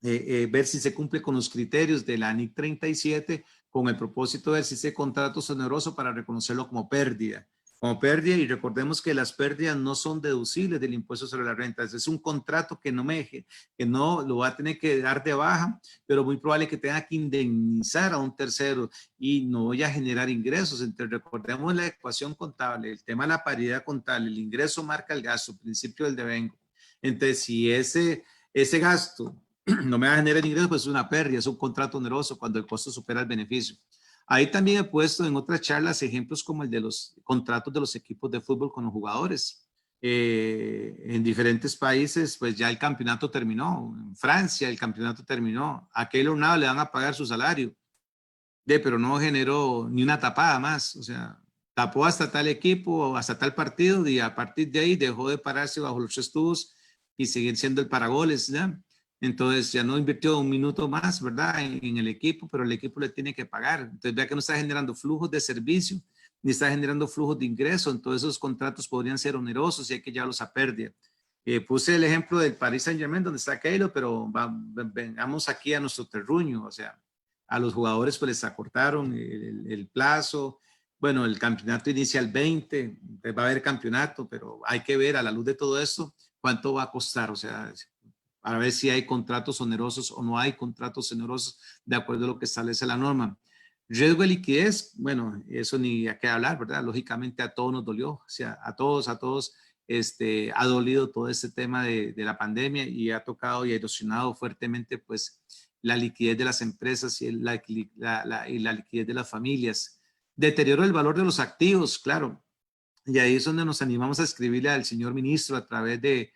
ver si se cumple con los criterios de la NIC 37 con el propósito de ver si ese contrato es oneroso para reconocerlo como pérdida. Y recordemos que las pérdidas no son deducibles del impuesto sobre la renta. Es un contrato que no lo va a tener que dar de baja, pero muy probable que tenga que indemnizar a un tercero y no vaya a generar ingresos. Entonces recordemos la ecuación contable, el tema de la paridad contable, el ingreso marca el gasto, principio del devengo. Entonces si ese gasto no me va a generar ingresos, pues es una pérdida, es un contrato oneroso cuando el costo supera el beneficio. Ahí también he puesto en otras charlas ejemplos como el de los contratos de los equipos de fútbol con los jugadores. En diferentes países, pues ya el campeonato terminó. En Francia el campeonato terminó. A Keylor Navas le van a pagar su salario, pero no generó ni una tapada más. O sea, tapó hasta tal equipo, hasta tal partido y a partir de ahí dejó de pararse bajo los 3 tubos y seguir siendo el paragoles, ¿ya? Entonces ya no invirtió un minuto más, ¿verdad? En el equipo, pero el equipo le tiene que pagar. Entonces vea que no está generando flujos de servicio, ni está generando flujos de ingreso. Entonces esos contratos podrían ser onerosos y hay que llevarlos a pérdida. Puse el ejemplo del Paris Saint-Germain, donde está Keylor, pero vengamos aquí a nuestro terruño. O sea, a los jugadores pues les acortaron el plazo. Bueno, el campeonato inicia el 20, va a haber campeonato, pero hay que ver a la luz de todo esto cuánto va a costar. O sea, para ver si hay contratos onerosos o no hay contratos onerosos de acuerdo a lo que establece la norma. Riesgo de liquidez, bueno, eso ni a qué hablar, ¿verdad? Lógicamente a todos nos dolió, o sea, a todos ha dolido todo este tema de la pandemia y ha tocado y ha erosionado fuertemente pues la liquidez de las empresas y la liquidez de las familias. Deterioro del valor de los activos, claro, y ahí es donde nos animamos a escribirle al señor ministro a través de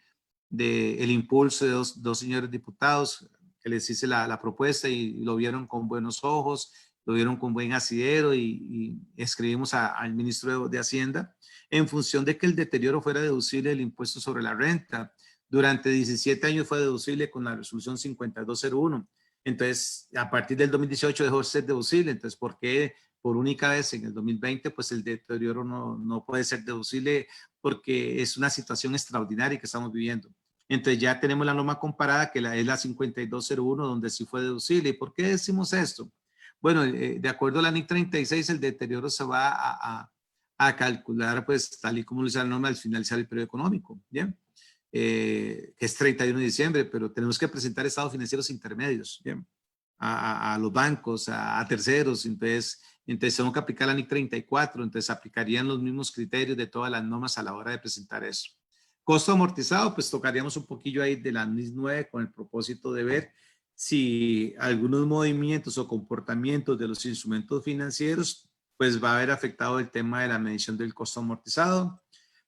el impulso de dos señores diputados que les hice la propuesta y lo vieron con buenos ojos, lo vieron con buen asidero y escribimos al ministro de Hacienda en función de que el deterioro fuera deducible del impuesto sobre la renta. Durante 17 años fue deducible con la resolución 5201. Entonces, a partir del 2018 dejó de ser deducible. Entonces, ¿por qué por única vez en el 2020 pues el deterioro no puede ser deducible? Porque es una situación extraordinaria que estamos viviendo. Entonces ya tenemos la norma comparada que es la 5201 donde sí fue deducible. ¿Y por qué decimos esto? Bueno, de acuerdo a la NIC 36 el deterioro se va a calcular pues tal y como lo dice la norma al finalizar el periodo económico, ¿bien? Que es 31 de diciembre, pero tenemos que presentar estados financieros intermedios, ¿bien? A los bancos, a terceros, entonces tenemos que aplicar la NIC 34, entonces aplicarían los mismos criterios de todas las normas a la hora de presentar eso. Costo amortizado, pues tocaríamos un poquillo ahí de la NIC 9 con el propósito de ver si algunos movimientos o comportamientos de los instrumentos financieros, pues va a haber afectado el tema de la medición del costo amortizado.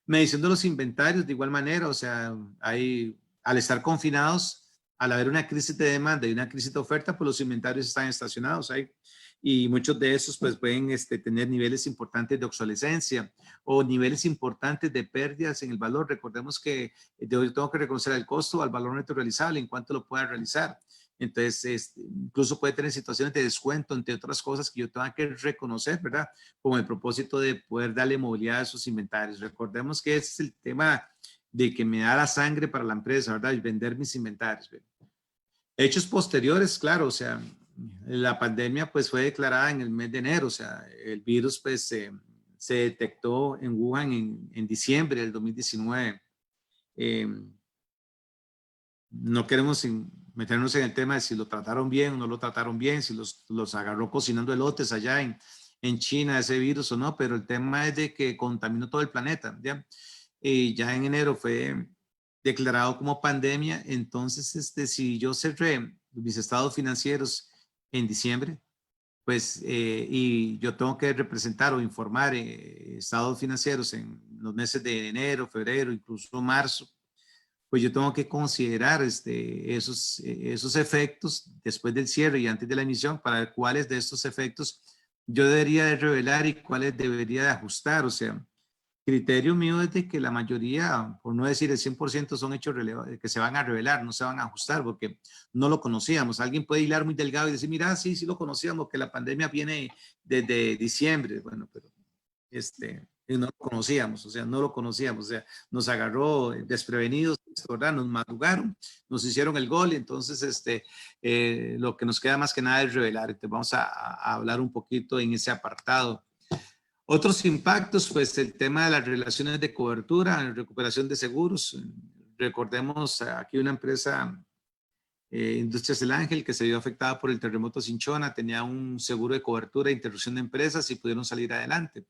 Medición de los inventarios de igual manera, o sea, al estar confinados, al haber una crisis de demanda y una crisis de oferta, pues los inventarios están estacionados ahí y muchos de esos pues pueden tener niveles importantes de obsolescencia o niveles importantes de pérdidas en el valor. Recordemos que yo tengo que reconocer el costo al valor neto realizable en cuanto lo pueda realizar. Entonces, incluso puede tener situaciones de descuento, entre otras cosas que yo tenga que reconocer, ¿verdad? Con el propósito de poder darle movilidad a esos inventarios. Recordemos que ese es el tema de que me da la sangre para la empresa, ¿verdad? Y vender mis inventarios, ¿verdad? Hechos posteriores, claro, o sea, la pandemia pues fue declarada en el mes de enero, o sea, el virus pues se detectó en Wuhan en diciembre del 2019. Eh, no queremos meternos en el tema de si lo trataron bien o no lo trataron bien, si los agarró cocinando elotes allá en China ese virus o no, pero el tema es de que contaminó todo el planeta, ¿ya? Y ya en enero fue declarado como pandemia, entonces si yo cerré mis estados financieros en diciembre, pues, y yo tengo que representar o informar estados financieros en los meses de enero, febrero, incluso marzo, pues yo tengo que considerar esos efectos después del cierre y antes de la emisión para ver cuáles de estos efectos yo debería de revelar y cuáles debería de ajustar. O sea, criterio mío es de que la mayoría, por no decir el 100%, son hechos que se van a revelar, no se van a ajustar porque no lo conocíamos. Alguien puede hilar muy delgado y decir, mira, sí, sí lo conocíamos, que la pandemia viene desde diciembre. Bueno, pero y no lo conocíamos, o sea, no lo conocíamos, o sea, nos agarró desprevenidos, ¿verdad? Nos madrugaron, nos hicieron el gol, y entonces lo que nos queda más que nada es revelar. Entonces vamos a hablar un poquito en ese apartado. Otros impactos, pues el tema de las relaciones de cobertura, recuperación de seguros. Recordemos aquí una empresa, Industrias del Ángel, que se vio afectada por el terremoto Cinchona, tenía un seguro de cobertura e interrupción de empresas y pudieron salir adelante.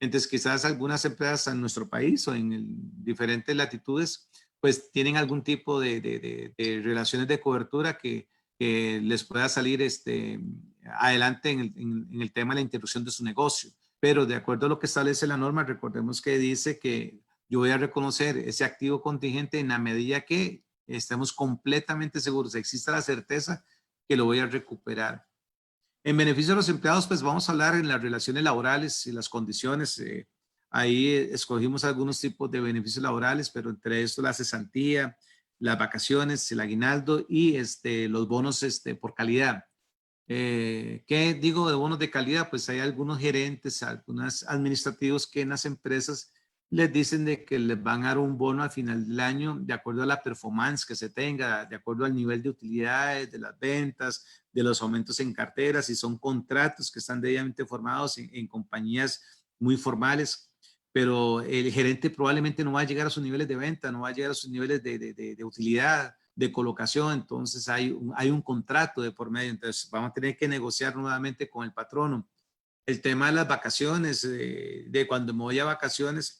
Entonces, quizás algunas empresas en nuestro país o en diferentes latitudes, pues tienen algún tipo de relaciones de cobertura que les pueda salir adelante en el tema de la interrupción de su negocio. Pero de acuerdo a lo que establece la norma, recordemos que dice que yo voy a reconocer ese activo contingente en la medida que estemos completamente seguros, exista la certeza que lo voy a recuperar. En beneficio de los empleados, pues vamos a hablar en las relaciones laborales y las condiciones. Ahí escogimos algunos tipos de beneficios laborales, pero entre estos la cesantía, las vacaciones, el aguinaldo y los bonos por calidad. ¿Qué digo de bonos de calidad? Pues hay algunos gerentes, algunos administrativos que en las empresas les dicen de que les van a dar un bono al final del año de acuerdo a la performance que se tenga, de acuerdo al nivel de utilidades, de las ventas, de los aumentos en carteras, si son contratos que están debidamente formados en compañías muy formales, pero el gerente probablemente no va a llegar a sus niveles de venta, no va a llegar a sus niveles de utilidad, de colocación, entonces hay un contrato de por medio, entonces vamos a tener que negociar nuevamente con el patrono. El tema de las vacaciones, de cuando me voy a vacaciones,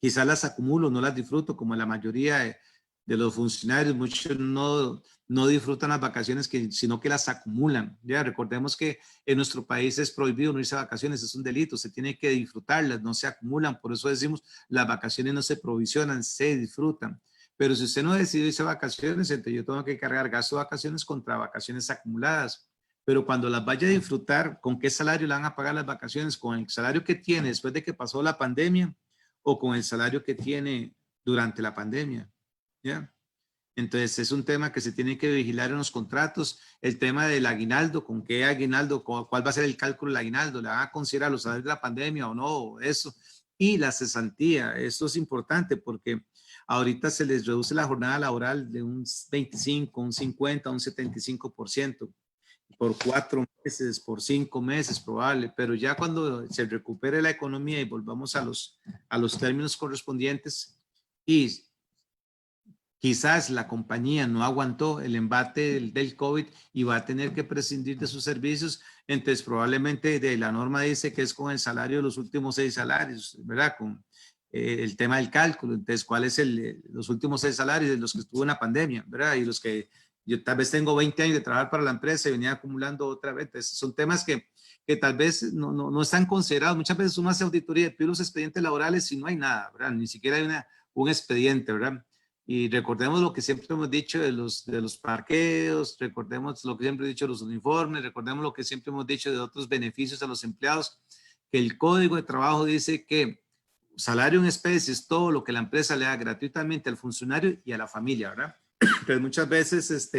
quizás las acumulo, no las disfruto, como la mayoría de los funcionarios, muchos no disfrutan las vacaciones, sino que las acumulan. Ya recordemos que en nuestro país es prohibido no irse a vacaciones, es un delito, se tiene que disfrutarlas, no se acumulan, por eso decimos las vacaciones no se provisionan, se disfrutan. Pero si usted no decide irse a vacaciones, entonces yo tengo que cargar gasto de vacaciones contra vacaciones acumuladas. Pero cuando las vaya a disfrutar, ¿con qué salario le van a pagar las vacaciones? ¿Con el salario que tiene después de que pasó la pandemia o con el salario que tiene durante la pandemia? ¿Ya? Entonces es un tema que se tiene que vigilar en los contratos. El tema del aguinaldo, ¿con qué aguinaldo? ¿Cuál va a ser el cálculo del aguinaldo? ¿Le van a considerar los salarios de la pandemia o no? Eso. Y la cesantía, esto es importante porque ahorita se les reduce la jornada laboral de un 25, un 50, un 75% por 4 meses, por 5 meses probable, pero ya cuando se recupere la economía y volvamos a los términos correspondientes y quizás la compañía no aguantó el embate del COVID y va a tener que prescindir de sus servicios, entonces probablemente de la norma dice que es con el salario de los últimos 6 salarios, ¿verdad? Con el tema del cálculo, entonces ¿cuáles los últimos 6 salarios de los que estuvo en la pandemia, ¿verdad? Y los que yo tal vez tengo 20 años de trabajar para la empresa y venía acumulando otra vez, entonces son temas que tal vez no están considerados. Muchas veces uno hace auditoría, pide los expedientes laborales y no hay nada, ¿verdad? Ni siquiera hay un expediente, ¿verdad? Y recordemos lo que siempre hemos dicho de los parqueos, recordemos lo que siempre he dicho de los uniformes, recordemos lo que siempre hemos dicho de otros beneficios a los empleados, que el Código de Trabajo dice que salario en especie es todo lo que la empresa le da gratuitamente al funcionario y a la familia, ¿verdad? Pero muchas veces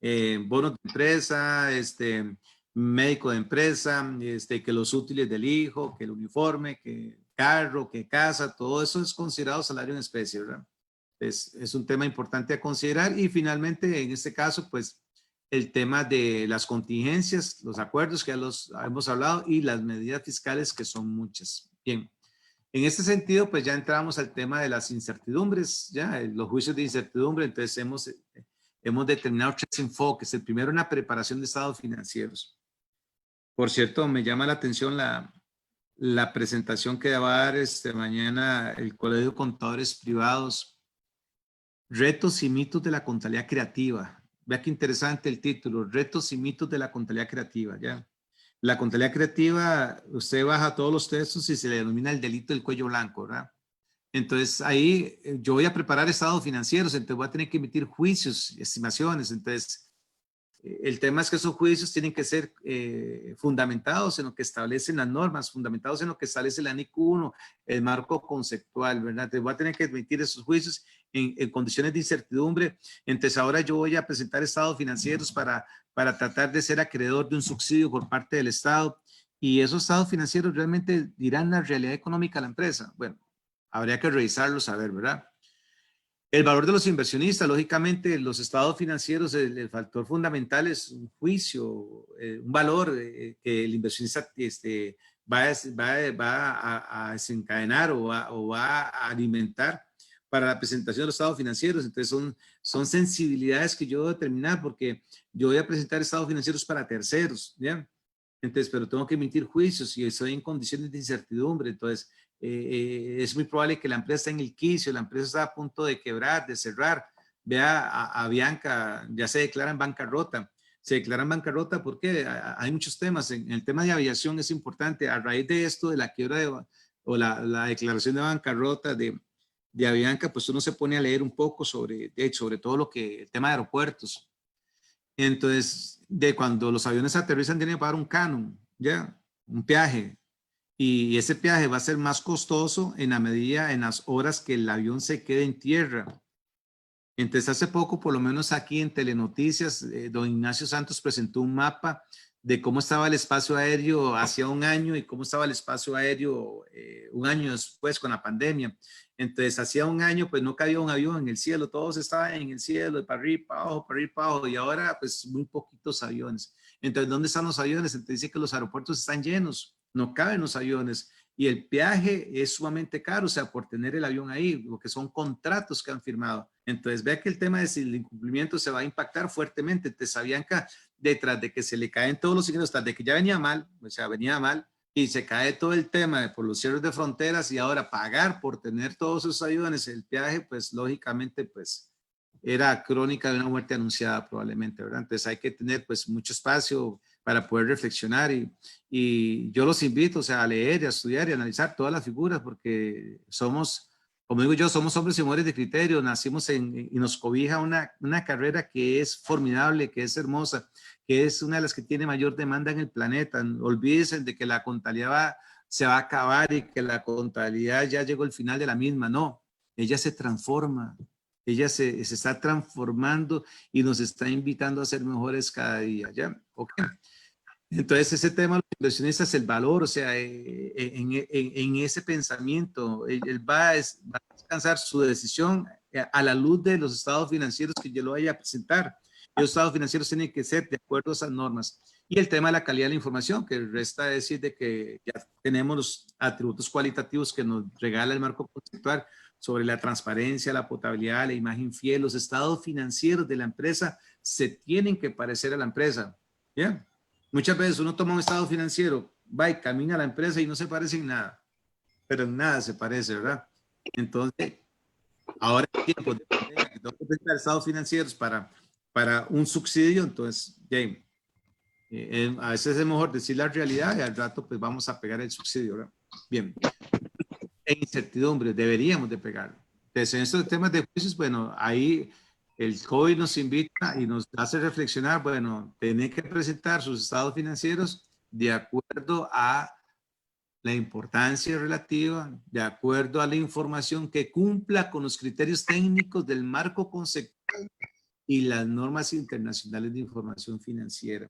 bonos de empresa, médico de empresa, que los útiles del hijo, que el uniforme, que carro, que casa, todo eso es considerado salario en especie, ¿verdad? Es un tema importante a considerar. Y finalmente, en este caso, pues el tema de las contingencias, los acuerdos que ya los hemos hablado y las medidas fiscales que son muchas. Bien, en este sentido, pues ya entramos al tema de las incertidumbres, ya los juicios de incertidumbre. Entonces hemos determinado 3 enfoques. El primero, una preparación de estados financieros. Por cierto, me llama la atención la presentación que va a dar mañana el Colegio de Contadores Privados. Retos y mitos de la contabilidad creativa. Vea qué interesante el título, Retos y mitos de la contabilidad creativa, ¿ya? La contabilidad creativa, usted baja todos los textos y se le denomina el delito del cuello blanco, ¿verdad? Entonces ahí yo voy a preparar estados financieros, entonces voy a tener que emitir juicios, estimaciones. Entonces el tema es que esos juicios tienen que ser fundamentados en lo que establecen las normas, fundamentados en lo que establece la NIC 1, el marco conceptual, ¿verdad? Entonces voy a tener que emitir esos juicios en condiciones de incertidumbre. Entonces ahora yo voy a presentar estados financieros para tratar de ser acreedor de un subsidio por parte del Estado. Y esos estados financieros realmente dirán la realidad económica de la empresa. Bueno, habría que revisarlos a ver, ¿verdad? El valor de los inversionistas, lógicamente, los estados financieros, el factor fundamental es un juicio, un valor que el inversionista va a desencadenar o va a alimentar para la presentación de los estados financieros. Entonces son sensibilidades que yo debo determinar, porque yo voy a presentar estados financieros para terceros, ¿ya? Entonces, pero tengo que emitir juicios y estoy en condiciones de incertidumbre. Entonces, es muy probable que la empresa esté en el quicio, la empresa está a punto de quebrar, de cerrar. Vea a Bianca, ya se declara en bancarrota. Se declara en bancarrota porque hay muchos temas. En el tema de aviación es importante. A raíz de esto, de la quiebra o la declaración de bancarrota de Avianca, pues uno se pone a leer un poco sobre todo el tema de aeropuertos. Entonces, de cuando los aviones aterrizan, tienen que pagar un canon, ya, un peaje. Y ese peaje va a ser más costoso en la medida, en las horas que el avión se quede en tierra. Entonces, hace poco, por lo menos aquí en Telenoticias, don Ignacio Santos presentó un mapa de cómo estaba el espacio aéreo hacía un año y cómo estaba el espacio aéreo un año después con la pandemia. Entonces, hacía un año, pues no cabía un avión en el cielo, todos estaban en el cielo, para arriba, para abajo, para arriba, para abajo, y ahora, pues muy poquitos aviones. Entonces, ¿dónde están los aviones? Entonces, dice que los aeropuertos están llenos, no caben los aviones. Y el peaje es sumamente caro, o sea, por tener el avión ahí, porque son contratos que han firmado. Entonces, vea que el tema de si el incumplimiento se va a impactar fuertemente. Entonces, Avianca, detrás de que se le caen todos los ingresos, tras de que ya venía mal, o sea, venía mal, y se cae todo el tema por los cierres de fronteras y ahora pagar por tener todos esos aviones, el peaje, pues lógicamente, pues era crónica de una muerte anunciada probablemente, ¿verdad? Entonces hay que tener pues mucho espacio para poder reflexionar y yo los invito, o sea, a leer y a estudiar y a analizar todas las figuras porque somos, como digo yo, somos hombres y mujeres de criterio, nacimos y nos cobija una carrera que es formidable, que es hermosa, que es una de las que tiene mayor demanda en el planeta. Olvídense de que la contabilidad se va a acabar y que la contabilidad ya llegó al final de la misma, no, ella se transforma. Ella se está transformando y nos está invitando a ser mejores cada día, ¿ya? Ok. Entonces, ese tema de los inversionistas, el valor, o sea, en ese pensamiento, él va a descansar su decisión a la luz de los estados financieros que yo lo vaya a presentar. Y los estados financieros tienen que ser de acuerdo a esas normas. Y el tema de la calidad de la información, que resta decir de que ya tenemos los atributos cualitativos que nos regala el marco conceptual sobre la transparencia, la potabilidad, la imagen fiel. Los estados financieros de la empresa se tienen que parecer a la empresa. ¿Bien? Muchas veces uno toma un estado financiero, va y camina a la empresa y no se parece en nada, pero en nada se parece, ¿verdad? Entonces, ahora es tiempo de pandemia, que tengo que presentar estados financieros para un subsidio, entonces, James, a veces es mejor decir la realidad y al rato pues vamos a pegar el subsidio, ¿verdad? Bien, en incertidumbre, deberíamos de pegarlo. Entonces, en estos temas de juicios, bueno, ahí el COVID nos invita y nos hace reflexionar, bueno, tienen que presentar sus estados financieros de acuerdo a la importancia relativa, de acuerdo a la información que cumpla con los criterios técnicos del marco conceptual y las normas internacionales de información financiera.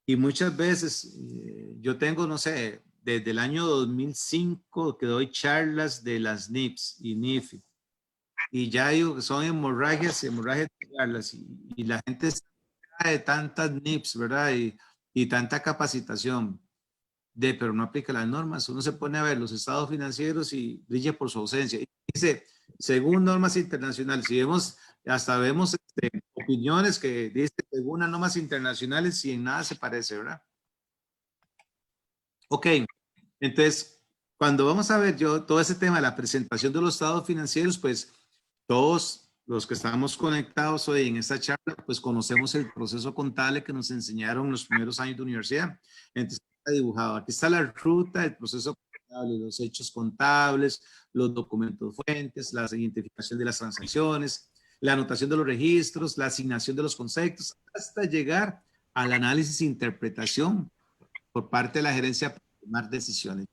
Y muchas veces yo tengo, no sé, desde el año 2005 que doy charlas de las NIPS y NIFI. Y ya digo que son hemorragias de charlas. Y la gente está de tantas NIPS, ¿verdad? Y tanta capacitación. Pero no aplica las normas. Uno se pone a ver los estados financieros y brilla por su ausencia. Y dice, según normas internacionales, si vemos, hasta vemos opiniones que dicen según las normas internacionales y en nada se parece, ¿verdad? Ok, entonces, cuando vamos a ver yo todo ese tema de la presentación de los estados financieros, pues todos los que estamos conectados hoy en esta charla, pues conocemos el proceso contable que nos enseñaron los primeros años de universidad. Entonces, está dibujado. Aquí está la ruta del proceso contable, los hechos contables, los documentos fuentes, la identificación de las transacciones, la anotación de los registros, la asignación de los conceptos, hasta llegar al análisis e interpretación por parte de la gerencia para tomar decisiones.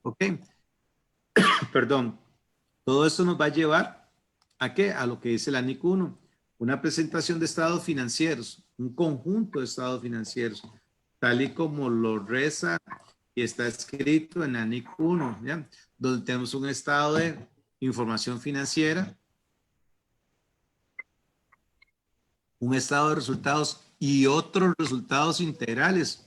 ¿Ok? Perdón. Todo esto nos va a llevar ¿a qué? A lo que dice la NIC 1, una presentación de estados financieros, un conjunto de estados financieros, tal y como lo reza y está escrito en la NIC 1, ¿ya? Donde tenemos un estado de información financiera, un estado de resultados y otros resultados integrales.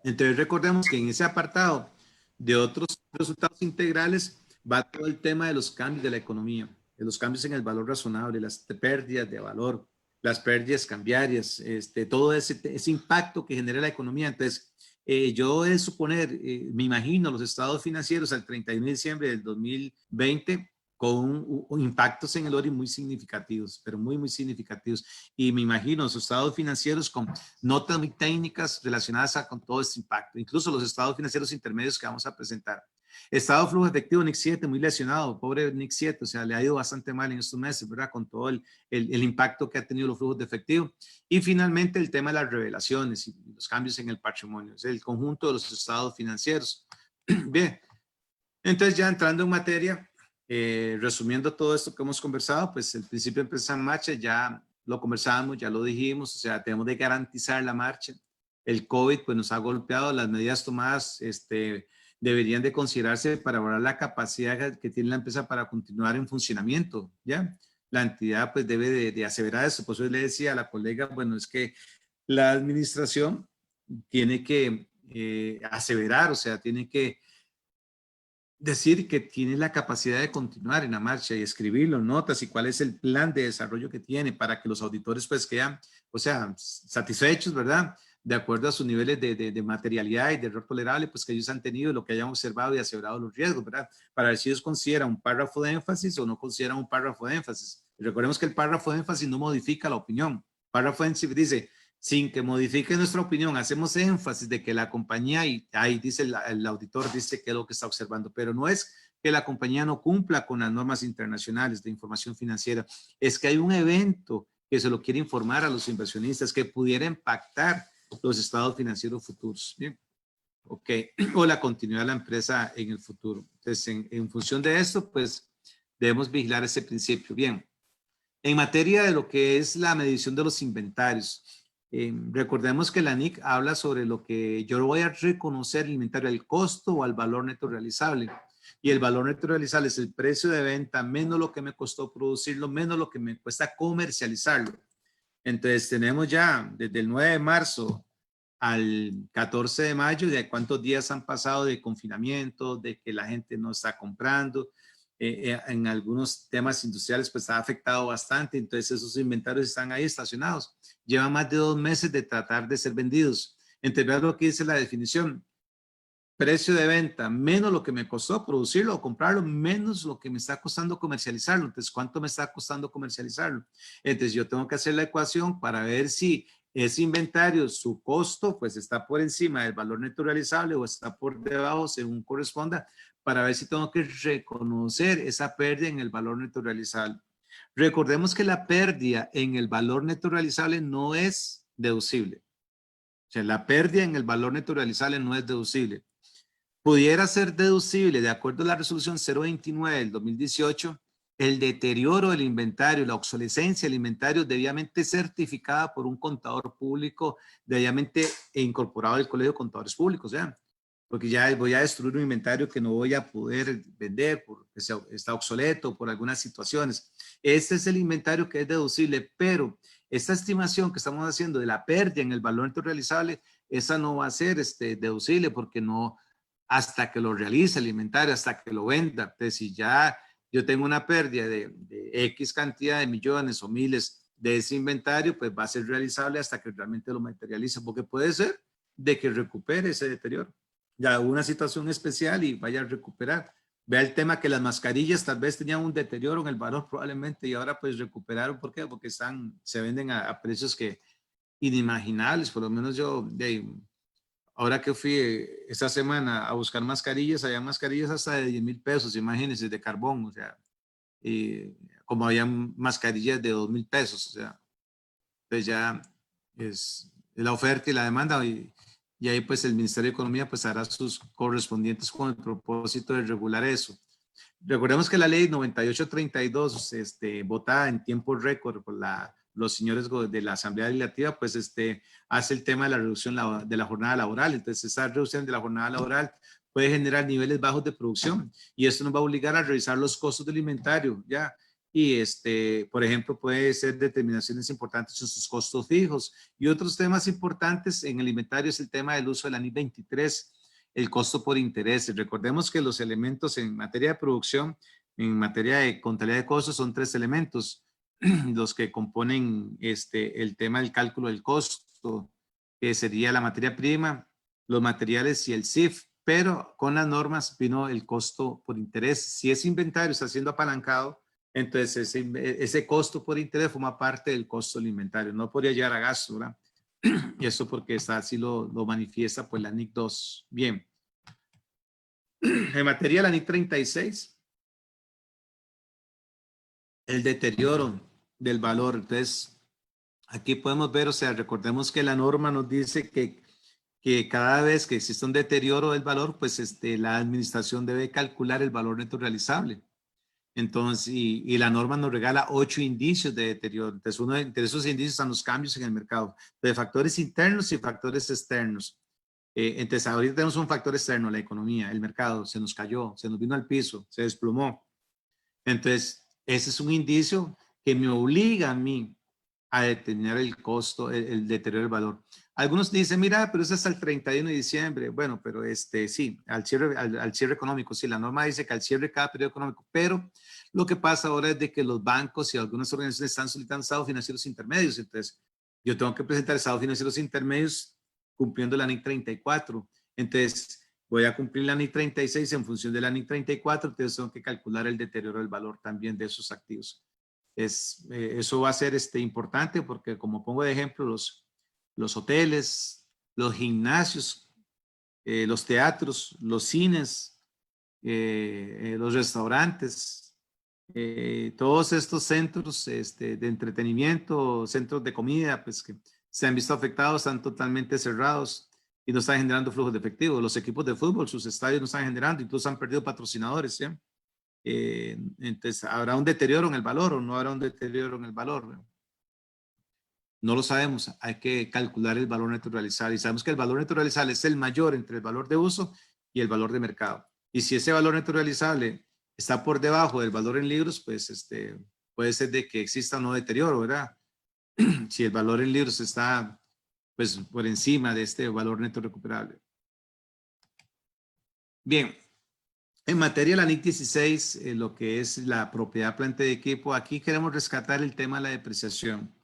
Entonces recordemos que en ese apartado de otros resultados integrales va todo el tema de los cambios de la economía, de los cambios en el valor razonable, las pérdidas de valor, las pérdidas cambiarias, todo ese impacto que genera la economía. Entonces, yo de suponer, me imagino los estados financieros al 31 de diciembre del 2020 con impactos en el ORI muy significativos, pero muy, muy significativos. Y me imagino los estados financieros con notas muy técnicas relacionadas con todo este impacto, incluso los estados financieros intermedios que vamos a presentar. Estado flujo efectivo NIC 7, muy lesionado, pobre NIC 7, o sea, le ha ido bastante mal en estos meses, ¿verdad? Con todo el impacto que ha tenido los flujos de efectivo. Y finalmente el tema de las revelaciones y los cambios en el patrimonio, es el conjunto de los estados financieros. Bien, entonces ya entrando en materia, resumiendo todo esto que hemos conversado, pues el principio de empresa en marcha ya lo conversamos, ya lo dijimos, o sea, tenemos de garantizar la marcha. El COVID pues nos ha golpeado, las medidas tomadas deberían de considerarse para valorar la capacidad que tiene la empresa para continuar en funcionamiento, ¿ya? La entidad pues debe de aseverar eso, por eso le decía a la colega, bueno, es que la administración tiene que aseverar, o sea, tiene que decir que tiene la capacidad de continuar en la marcha y escribirlo, notas y cuál es el plan de desarrollo que tiene para que los auditores pues quedan, o sea, satisfechos, ¿verdad? De acuerdo a sus niveles de materialidad y de error tolerable, pues que ellos han tenido, lo que hayan observado y aseverado los riesgos, ¿verdad? Para ver si ellos consideran un párrafo de énfasis o no consideran un párrafo de énfasis. Y recordemos que el párrafo de énfasis no modifica la opinión. Párrafo de énfasis dice, sin que modifique nuestra opinión, hacemos énfasis de que la compañía, y ahí dice el auditor, dice que es lo que está observando, pero no es que la compañía no cumpla con las normas internacionales de información financiera, es que hay un evento que se lo quiere informar a los inversionistas que pudiera impactar los estados financieros futuros. Bien. Ok, o la continuidad de la empresa en el futuro. Entonces, en función de esto, pues debemos vigilar ese principio. Bien, en materia de lo que es la medición de los inventarios, recordemos que la NIC habla sobre lo que yo voy a reconocer el inventario, al costo o al valor neto realizable. Y el valor neto realizable es el precio de venta menos lo que me costó producirlo, menos lo que me cuesta comercializarlo. Entonces tenemos ya desde el 9 de marzo al 14 de mayo de cuántos días han pasado de confinamiento, de que la gente no está comprando. En algunos temas industriales pues ha afectado bastante, entonces esos inventarios están ahí estacionados. Llevan más de 2 meses de tratar de ser vendidos. Entonces vean lo que dice la definición. Precio de venta menos lo que me costó producirlo o comprarlo, menos lo que me está costando comercializarlo. Entonces, ¿cuánto me está costando comercializarlo? Entonces, yo tengo que hacer la ecuación para ver si ese inventario, su costo, pues está por encima del valor neto realizable o está por debajo según corresponda, para ver si tengo que reconocer esa pérdida en el valor neto realizable. Recordemos que la pérdida en el valor neto realizable no es deducible. O sea, la pérdida en el valor neto realizable no es deducible. Pudiera ser deducible de acuerdo a la resolución 029 del 2018 el deterioro del inventario, la obsolescencia del inventario debidamente certificada por un contador público, debidamente incorporado al Colegio de Contadores Públicos, ¿ya? Porque ya voy a destruir un inventario que no voy a poder vender porque está obsoleto por algunas situaciones. Este es el inventario que es deducible, pero esta estimación que estamos haciendo de la pérdida en el valor neto realizable, esa no va a ser deducible porque no, hasta que lo realice el inventario, hasta que lo venda. Entonces, si ya yo tengo una pérdida de X cantidad de millones o miles de ese inventario, pues va a ser realizable hasta que realmente lo materialice, porque puede ser de que recupere ese deterioro. Ya hubo una situación especial y vaya a recuperar. Vea el tema que las mascarillas tal vez tenían un deterioro en el valor probablemente y ahora pues recuperaron. ¿Por qué? Porque se venden a precios que inimaginables. Por lo menos yo, ahora que fui esta semana a buscar mascarillas, había mascarillas hasta de 10,000 pesos, imagínense, de carbón, o sea, como había mascarillas de 2,000 pesos, o sea, entonces ya es la oferta y la demanda y ahí pues el Ministerio de Economía pues hará sus correspondientes con el propósito de regular eso. Recordemos que la ley 9832, votada en tiempo récord por los señores de la Asamblea Legislativa, pues hace el tema de la reducción de la jornada laboral. Entonces, esa reducción de la jornada laboral puede generar niveles bajos de producción y esto nos va a obligar a revisar los costos del inventario, ¿ya? Y, por ejemplo, puede ser determinaciones importantes en sus costos fijos. Y otros temas importantes en el inventario es el tema del uso de la NIC 23, el costo por intereses. Recordemos que los elementos en materia de producción, en materia de contabilidad de costos, son 3 elementos los que componen el tema del cálculo del costo, que sería la materia prima, los materiales y el CIF, pero con las normas vino el costo por interés. Si ese inventario está siendo apalancado, entonces ese costo por interés forma parte del costo del inventario, no podría llegar a gasto, ¿verdad? Y eso porque así lo manifiesta pues la NIC 2. Bien. En materia de la NIC 36, el deterioro del valor. Entonces, aquí podemos ver, o sea, recordemos que la norma nos dice que cada vez que existe un deterioro del valor, pues la administración debe calcular el valor neto realizable. Entonces, y la norma nos regala 8 indicios de deterioro. Entonces, entre esos indicios están los cambios en el mercado, de factores internos y factores externos. Entonces, ahorita tenemos un factor externo, la economía, el mercado, se nos cayó, se nos vino al piso, se desplomó. Entonces, ese es un indicio que me obliga a mí a determinar el costo, el deterioro del valor. Algunos dicen, mira, pero eso es hasta el 31 de diciembre. Bueno, pero sí, al cierre económico, sí, la norma dice que al cierre de cada periodo económico, pero lo que pasa ahora es de que los bancos y algunas organizaciones están solicitando estados financieros intermedios. Entonces, yo tengo que presentar estados financieros intermedios cumpliendo la NIC 34. Entonces, voy a cumplir la NIC 36 en función de la NIC 34, entonces tengo que calcular el deterioro del valor también de esos activos. Eso va a ser importante porque, como pongo de ejemplo, los hoteles, los gimnasios, los teatros, los cines, los restaurantes, todos estos centros de entretenimiento, centros de comida, pues que se han visto afectados, están totalmente cerrados y no están generando flujos de efectivo. Los equipos de fútbol, sus estadios no están generando, incluso han perdido patrocinadores, ¿sí? Entonces, ¿habrá un deterioro en el valor o no habrá un deterioro en el valor? No lo sabemos, hay que calcular el valor neto realizable y sabemos que el valor neto realizable es el mayor entre el valor de uso y el valor de mercado. Y si ese valor neto realizable está por debajo del valor en libros, pues puede ser de que exista un deterioro, ¿verdad? Si el valor en libros está pues por encima de este valor neto recuperable. Bien, en materia de la NIC 16, lo que es la propiedad, planta de equipo, aquí queremos rescatar el tema de la depreciación,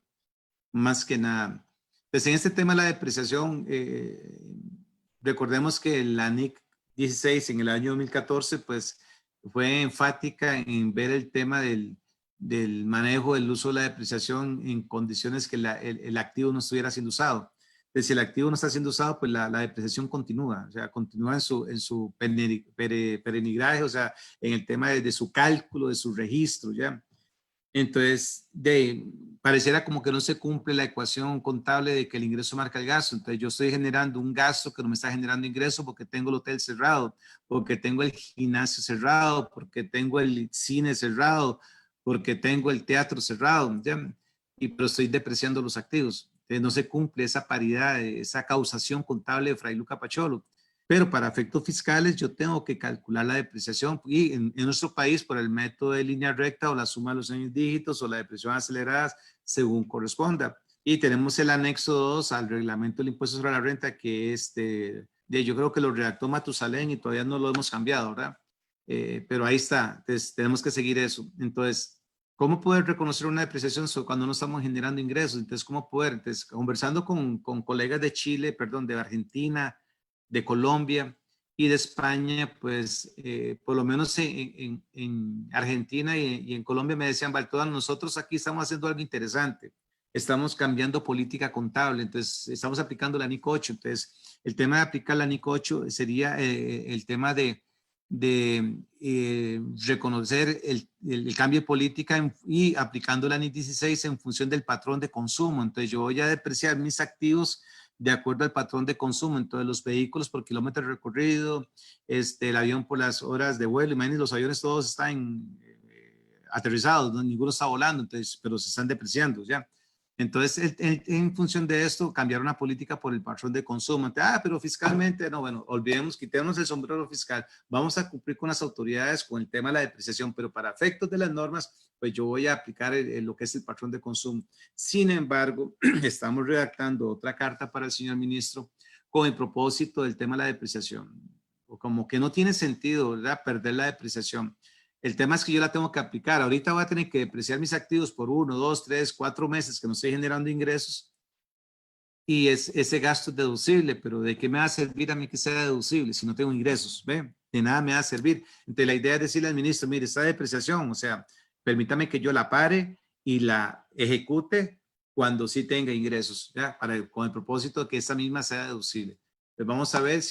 más que nada. Pues en este tema de la depreciación, recordemos que la NIC 16 en el año 2014, pues fue enfática en ver el tema del manejo del uso de la depreciación en condiciones que el activo no estuviera siendo usado. Entonces, si el activo no está siendo usado, pues la depreciación continúa, o sea, continúa en su peregrinaje, o sea, en el tema de su cálculo, de su registro, ¿ya? Entonces, pareciera como que no se cumple la ecuación contable de que el ingreso marca el gasto. Entonces, yo estoy generando un gasto que no me está generando ingreso porque tengo el hotel cerrado, porque tengo el gimnasio cerrado, porque tengo el cine cerrado, porque tengo el teatro cerrado, ¿ya? Pero estoy depreciando los activos. Entonces no se cumple esa paridad, esa causación contable de Fray Luca Pacholo. Pero para efectos fiscales yo tengo que calcular la depreciación y en nuestro país por el método de línea recta o la suma de los años dígitos o la depreciación acelerada según corresponda. Y tenemos el anexo 2 al reglamento del impuesto sobre la renta que yo creo que lo redactó Matusalén y todavía no lo hemos cambiado, ¿verdad? Pero ahí está, entonces tenemos que seguir eso. Entonces, ¿cómo poder reconocer una depreciación cuando no estamos generando ingresos? Entonces, ¿cómo poder? Entonces, conversando con colegas de Chile, perdón, de Argentina, de Colombia y de España, pues por lo menos en Argentina y en Colombia me decían, Baltodano, nosotros aquí estamos haciendo algo interesante. Estamos cambiando política contable, entonces estamos aplicando la NIC 8. Entonces, el tema de aplicar la NIC 8 sería el tema de reconocer el cambio de política y aplicando la NIC 16 en función del patrón de consumo. Entonces, yo voy a depreciar mis activos de acuerdo al patrón de consumo. Entonces, los vehículos por kilómetro recorrido, el avión por las horas de vuelo. Imagínense, los aviones todos están aterrizados, ¿no? Ninguno está volando, entonces, pero se están depreciando, ¿ya? Entonces, en función de esto, cambiar una política por el patrón de consumo. Entonces, pero fiscalmente, no, bueno, olvidemos, quitémonos el sombrero fiscal. Vamos a cumplir con las autoridades con el tema de la depreciación, pero para efectos de las normas, pues yo voy a aplicar lo que es el patrón de consumo. Sin embargo, estamos redactando otra carta para el señor ministro con el propósito del tema de la depreciación. O como que no tiene sentido, ¿verdad? Perder la depreciación. El tema es que yo la tengo que aplicar. Ahorita voy a tener que depreciar mis activos por 1, 2, 3, 4 meses que no estoy generando ingresos y ese gasto es deducible, pero ¿de qué me va a servir a mí que sea deducible si no tengo ingresos? ¿Ve? De nada me va a servir. Entonces la idea es decirle al ministro, mire, esta depreciación, o sea, permítame que yo la pare y la ejecute cuando sí tenga ingresos, ¿ya? Con el propósito de que esta misma sea deducible. Pues vamos a ver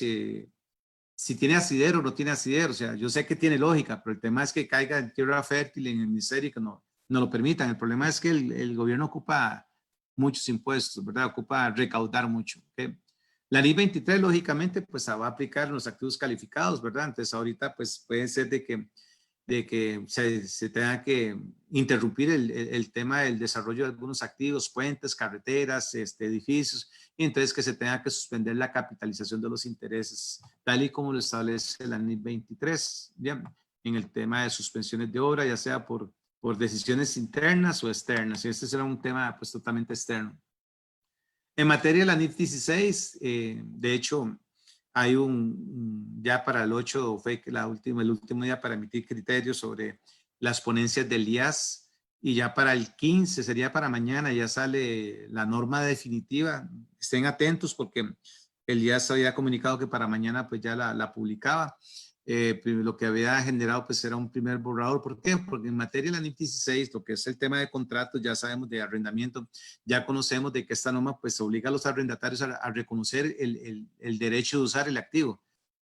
si tiene asidero o no tiene asidero. O sea, yo sé que tiene lógica, pero el tema es que caiga en tierra fértil en el ministerio y que no lo permitan. El problema es que el gobierno ocupa muchos impuestos, ¿verdad? Ocupa recaudar mucho. ¿Okay? La ley 23, lógicamente, pues va a aplicar los activos calificados, ¿verdad? Entonces, ahorita, pues puede ser de que se tenga que interrumpir el tema del desarrollo de algunos activos, puentes, carreteras, edificios, y entonces que se tenga que suspender la capitalización de los intereses, tal y como lo establece la NIC 23, ¿bien? En el tema de suspensiones de obra, ya sea por decisiones internas o externas, y este será un tema pues totalmente externo. En materia de la NIC 16, de hecho, hay ya para el 8 fue el último día para emitir criterios sobre las ponencias del IAS y ya para el 15, sería para mañana, ya sale la norma definitiva. Estén atentos porque el IAS había comunicado que para mañana pues ya la publicaba. Lo que había generado pues era un primer borrador. ¿Por qué? Porque en materia de la NIC 16, lo que es el tema de contratos, ya sabemos de arrendamiento, ya conocemos de que esta norma pues obliga a los arrendatarios a reconocer el derecho de usar el activo,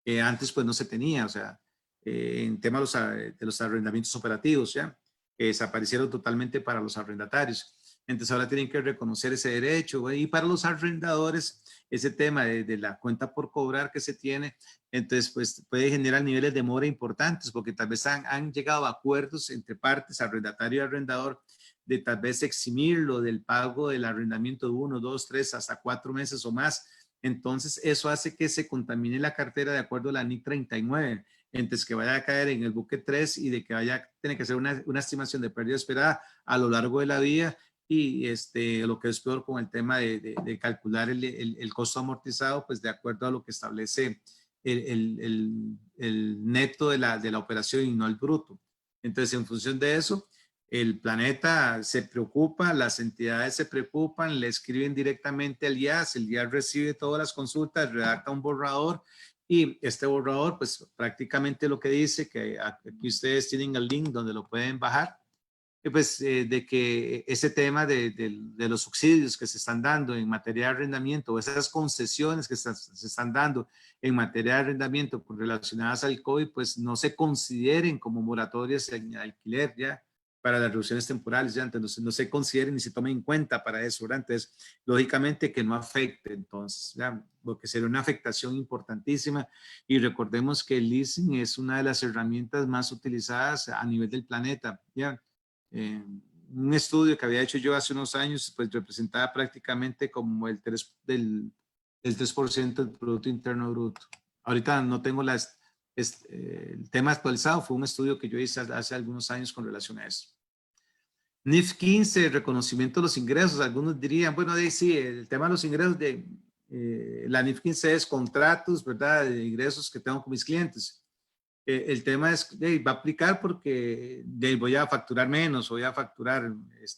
que antes pues no se tenía, o sea, en tema de los arrendamientos operativos, ya, que desaparecieron totalmente para los arrendatarios. Entonces ahora tienen que reconocer ese derecho, y para los arrendadores ese tema de la cuenta por cobrar que se tiene, entonces pues puede generar niveles de mora importantes porque tal vez han llegado a acuerdos entre partes, arrendatario y arrendador, de tal vez eximirlo del pago del arrendamiento de 1, 2, 3, hasta 4 meses o más. Entonces eso hace que se contamine la cartera de acuerdo a la NIC 39. Entonces que vaya a caer en el buque 3 y de que vaya a tener que hacer una estimación de pérdida esperada a lo largo de la vida, y lo que es peor con el tema de calcular el costo amortizado, pues de acuerdo a lo que establece el neto de la operación y no el bruto. Entonces, en función de eso, el planeta se preocupa, las entidades se preocupan, le escriben directamente al IAS, el IAS recibe todas las consultas, redacta un borrador, y este borrador, pues prácticamente lo que dice, que aquí ustedes tienen el link donde lo pueden bajar, pues de que ese tema de los subsidios que se están dando en materia de arrendamiento, o esas concesiones que se están dando en materia de arrendamiento relacionadas al COVID, pues no se consideren como moratorias en alquiler ya para las reducciones temporales, ya, entonces no se consideren ni se tomen en cuenta para eso, ¿verdad? Entonces, lógicamente que no afecte, entonces, ya, porque sería una afectación importantísima, y recordemos que el leasing es una de las herramientas más utilizadas a nivel del planeta, ya. un estudio que había hecho yo hace unos años, pues representaba prácticamente como el 3% del Producto Interno Bruto. Ahorita no tengo el tema actualizado, fue un estudio que yo hice hace algunos años con relación a eso. NIF 15, reconocimiento de los ingresos. Algunos dirían, bueno, sí, el tema de los ingresos la NIF 15 es contratos, ¿verdad? De ingresos que tengo con mis clientes. El tema es, va a aplicar porque voy a facturar menos, voy a facturar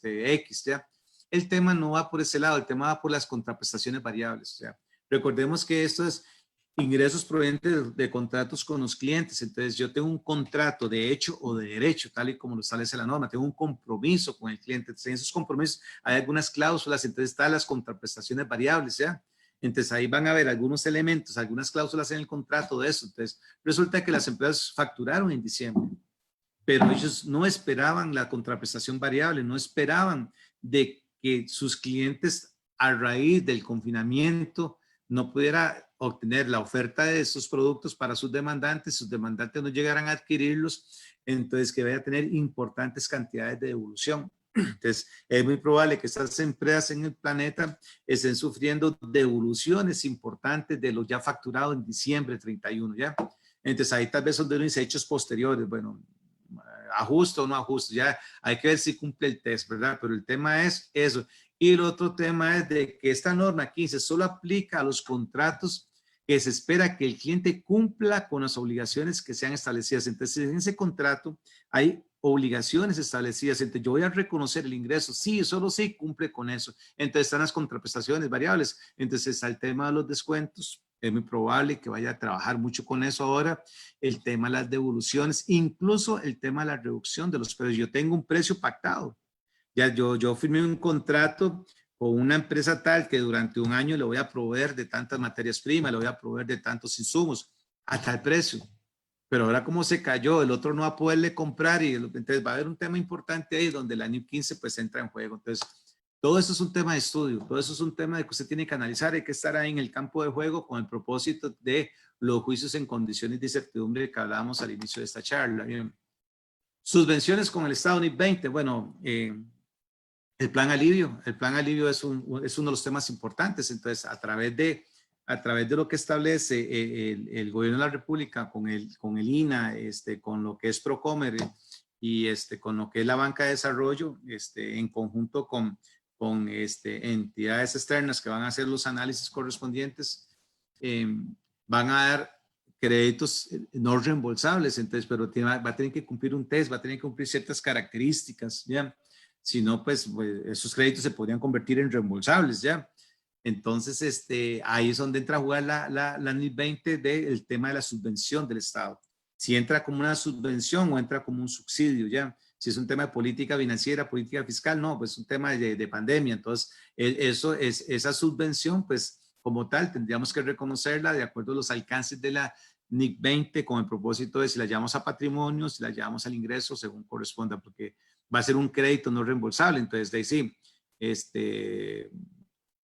X, ¿ya? El tema no va por ese lado, el tema va por las contraprestaciones variables. O sea, recordemos que esto es ingresos provenientes de contratos con los clientes. Entonces, yo tengo un contrato de hecho o de derecho, tal y como lo establece la norma. Tengo un compromiso con el cliente. Entonces, en esos compromisos hay algunas cláusulas. Entonces, están las contraprestaciones variables, ¿ya? Entonces, ahí van a haber algunos elementos, algunas cláusulas en el contrato de eso. Entonces, resulta que las empresas facturaron en diciembre, pero ellos no esperaban la contraprestación variable, no esperaban de que sus clientes a raíz del confinamiento no pudiera obtener la oferta de estos productos para sus demandantes no llegaran a adquirirlos, entonces que vaya a tener importantes cantidades de devolución. Entonces, es muy probable que estas empresas en el planeta estén sufriendo devoluciones importantes de lo ya facturado en diciembre 31, ¿ya? Entonces, ahí tal vez son de unos hechos posteriores, bueno, ajusto o no ajusto, ya hay que ver si cumple el test, ¿verdad? Pero el tema es eso. Y el otro tema es de que esta norma 15 solo aplica a los contratos que se espera que el cliente cumpla con las obligaciones que sean establecidas. Entonces, en ese contrato hay obligaciones establecidas. Entonces, yo voy a reconocer el ingreso. Sí, solo sí cumple con eso. Entonces, están las contraprestaciones variables. Entonces, está el tema de los descuentos. Es muy probable que vaya a trabajar mucho con eso ahora. El tema de las devoluciones, incluso el tema de la reducción de los precios. Yo tengo un precio pactado. Ya yo firmé un contrato con una empresa tal que durante un año le voy a proveer de tantas materias primas, le voy a proveer de tantos insumos a tal precio. Pero ahora como se cayó, el otro no va a poderle comprar y entonces va a haber un tema importante ahí donde la NIF 15 pues entra en juego. Entonces, todo eso es un tema de estudio, todo eso es un tema de que usted tiene que analizar, hay que estar ahí en el campo de juego con el propósito de los juicios en condiciones de incertidumbre que hablábamos al inicio de esta charla. Bien. Subvenciones con el Estado NIF 20, bueno, el plan alivio es uno de los temas importantes. Entonces, a través de lo que establece el gobierno de la República con el INA, con lo que es Procomer y con lo que es la banca de desarrollo, en conjunto con entidades externas que van a hacer los análisis correspondientes, van a dar créditos no reembolsables. Entonces, pero va a tener que cumplir un test, va a tener que cumplir ciertas características, ¿ya? Si no, pues esos créditos se podrían convertir en reembolsables, ¿ya? Entonces, ahí es donde entra a jugar la NIF 20 del tema de la subvención del Estado. Si entra como una subvención o entra como un subsidio, ¿ya? Si es un tema de política financiera, política fiscal, no, pues es un tema de pandemia. Entonces, esa subvención, pues como tal, tendríamos que reconocerla de acuerdo a los alcances de la NIF 20 con el propósito de si la llevamos a patrimonio, si la llevamos al ingreso, según corresponda, porque va a ser un crédito no reembolsable. Entonces, de ahí sí,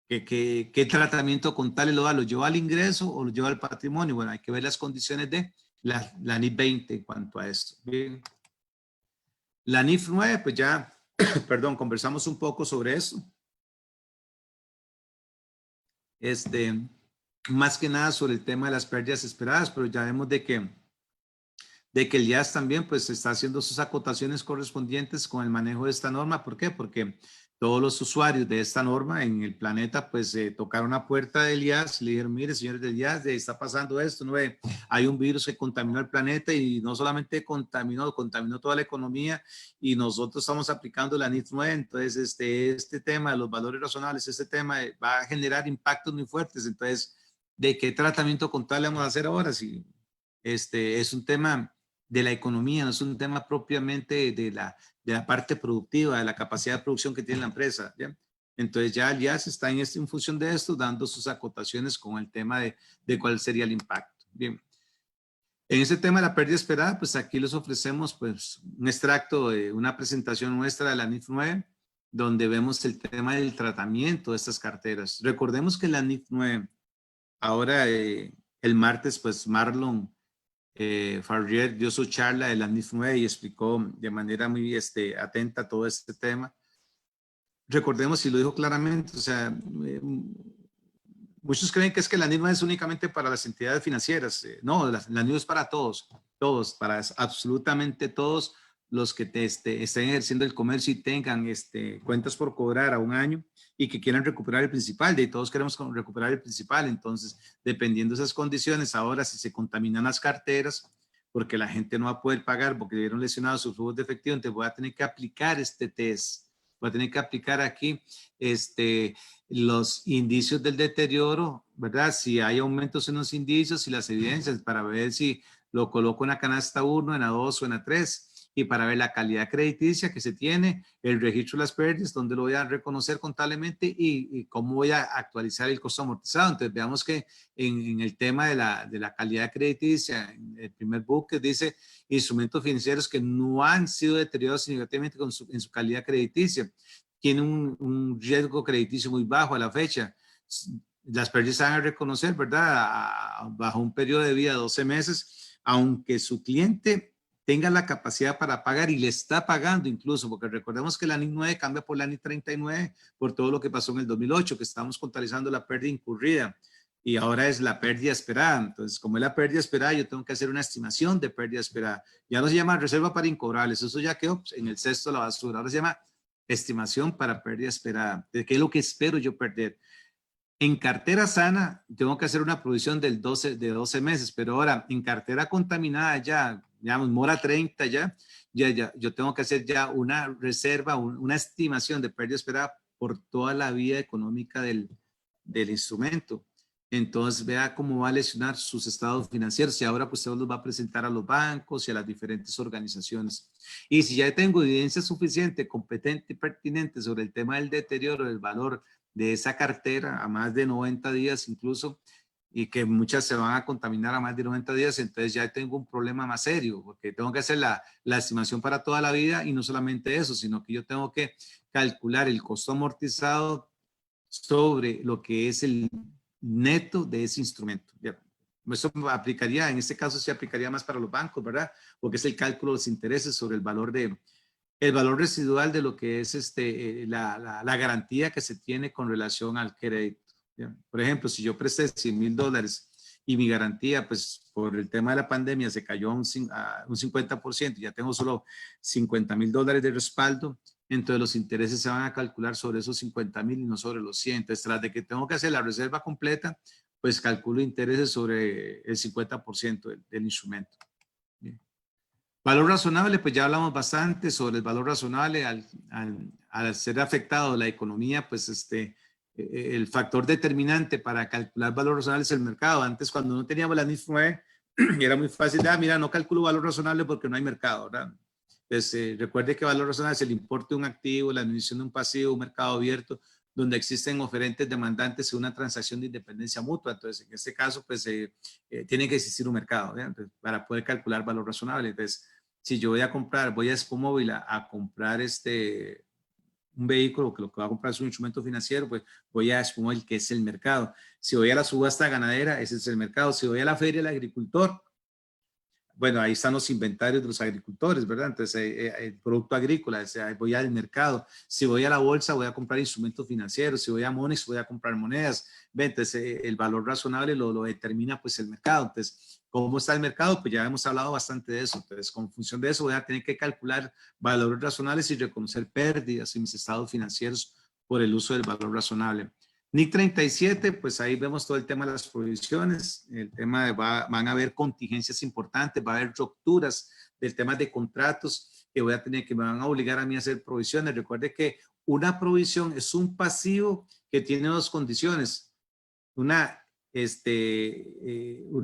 ¿qué tratamiento contable lo da? ¿Lo lleva al ingreso o lo lleva al patrimonio? Bueno, hay que ver las condiciones de la NIF 20 en cuanto a esto. Bien. La NIF 9, pues ya, perdón, conversamos un poco sobre eso. Más que nada sobre el tema de las pérdidas esperadas, pero ya vemos de que el IAS también pues está haciendo sus acotaciones correspondientes con el manejo de esta norma. ¿Por qué? Porque todos los usuarios de esta norma en el planeta pues tocaron la puerta del IAS y le dijeron, mire señores del IAS, está pasando esto, ¿no? Hay un virus que contaminó el planeta y no solamente contaminó toda la economía y nosotros estamos aplicando la NIF 9, entonces este tema de los valores razonables, este tema va a generar impactos muy fuertes. Entonces, ¿de qué tratamiento contable vamos a hacer ahora? Si es un tema de la economía, no es un tema propiamente de la parte productiva, de la capacidad de producción que tiene la empresa, ¿ya? Entonces ya el IAS está en función de esto, dando sus acotaciones con el tema de cuál sería el impacto. Bien. En ese tema de la pérdida esperada, pues aquí les ofrecemos pues un extracto de una presentación nuestra de la NIF 9, donde vemos el tema del tratamiento de estas carteras. Recordemos que la NIF 9, ahora el martes, pues Marlon Farrier dio su charla de la NIF 9 y explicó de manera muy atenta todo este tema. Recordemos, y lo dijo claramente, o sea, muchos creen que es que la NIF 9 es únicamente para las entidades financieras. No, la NIF es para todos, para absolutamente todos los que estén ejerciendo el comercio y tengan cuentas por cobrar a un año y que quieran recuperar el principal. De todos queremos recuperar el principal. Entonces, dependiendo de esas condiciones, ahora si se contaminan las carteras, porque la gente no va a poder pagar porque le vieron lesionado sus flujos de efectivo, entonces voy a tener que aplicar este test. Voy a tener que aplicar aquí los indicios del deterioro, ¿verdad? Si hay aumentos en los indicios y las evidencias para ver si lo coloco en la canasta 1, en la 2 o en la 3 y para ver la calidad crediticia que se tiene, el registro de las pérdidas, donde lo voy a reconocer contablemente y cómo voy a actualizar el costo amortizado. Entonces veamos que en el tema de la calidad crediticia, en el primer buque dice instrumentos financieros que no han sido deteriorados significativamente en su calidad crediticia. Tiene un riesgo crediticio muy bajo a la fecha. Las pérdidas se van a reconocer, ¿verdad? Bajo un periodo de vida de 12 meses, aunque su cliente tenga la capacidad para pagar y le está pagando incluso, porque recordemos que la NIF 9 cambia por la NIF 39 por todo lo que pasó en el 2008, que estamos contabilizando la pérdida incurrida y ahora es la pérdida esperada. Entonces, como es la pérdida esperada, yo tengo que hacer una estimación de pérdida esperada. Ya no se llama reserva para incobrables, eso ya quedó en el cesto de la basura. Ahora se llama estimación para pérdida esperada. ¿De qué es lo que espero yo perder? En cartera sana, tengo que hacer una provisión de 12 meses, pero ahora en cartera contaminada ya, digamos, mora 30 ya, yo tengo que hacer ya una reserva, una estimación de pérdida esperada por toda la vida económica del instrumento. Entonces, vea cómo va a lesionar sus estados financieros y ahora pues usted los va a presentar a los bancos y a las diferentes organizaciones. Y si ya tengo evidencia suficiente, competente y pertinente sobre el tema del deterioro del valor de esa cartera a más de 90 días incluso, y que muchas se van a contaminar a más de 90 días, entonces ya tengo un problema más serio, porque tengo que hacer la estimación para toda la vida y no solamente eso, sino que yo tengo que calcular el costo amortizado sobre lo que es el neto de ese instrumento. Eso aplicaría, en este caso se aplicaría más para los bancos, ¿verdad? Porque es el cálculo de los intereses sobre el valor residual de lo que es la garantía que se tiene con relación al crédito. ¿Ya? Por ejemplo, si yo presté $100,000 y mi garantía, pues por el tema de la pandemia se cayó a un 50%, ya tengo solo $50,000 de respaldo, entonces los intereses se van a calcular sobre esos 50,000 y no sobre los 100. Entonces, tras de que tengo que hacer la reserva completa, pues calculo intereses sobre el 50% del instrumento. Bien. Valor razonable, pues ya hablamos bastante sobre el valor razonable al ser afectado la economía, pues el factor determinante para calcular valor razonable es el mercado. Antes, cuando no teníamos la NIF 9, era muy fácil, mira, no calculo valor razonable porque no hay mercado, ¿verdad? Entonces, recuerde que valor razonable es el importe de un activo, la admisión de un pasivo, un mercado abierto, donde existen oferentes demandantes en una transacción de independencia mutua. Entonces, en este caso, pues tiene que existir un mercado, ¿verdad? Entonces, para poder calcular valor razonable. Entonces, si yo voy a Expomóvil a comprar un vehículo, que lo que va a comprar es un instrumento financiero, pues voy a Expomóvil, que es el mercado. Si voy a la subasta ganadera, ese es el mercado. Si voy a la feria del agricultor, bueno, ahí están los inventarios de los agricultores, ¿verdad? Entonces, el producto agrícola, voy al mercado. Si voy a la bolsa, voy a comprar instrumentos financieros. Si voy a Monex, voy a comprar monedas. Entonces, el valor razonable lo determina pues el mercado. Entonces, ¿cómo está el mercado? Pues ya hemos hablado bastante de eso. Entonces, con función de eso, voy a tener que calcular valores razonables y reconocer pérdidas en mis estados financieros por el uso del valor razonable. NIC 37, pues ahí vemos todo el tema de las provisiones, el tema de van a haber contingencias importantes, va a haber rupturas del tema de contratos que me van a obligar a mí a hacer provisiones. Recuerde que una provisión es un pasivo que tiene dos condiciones, una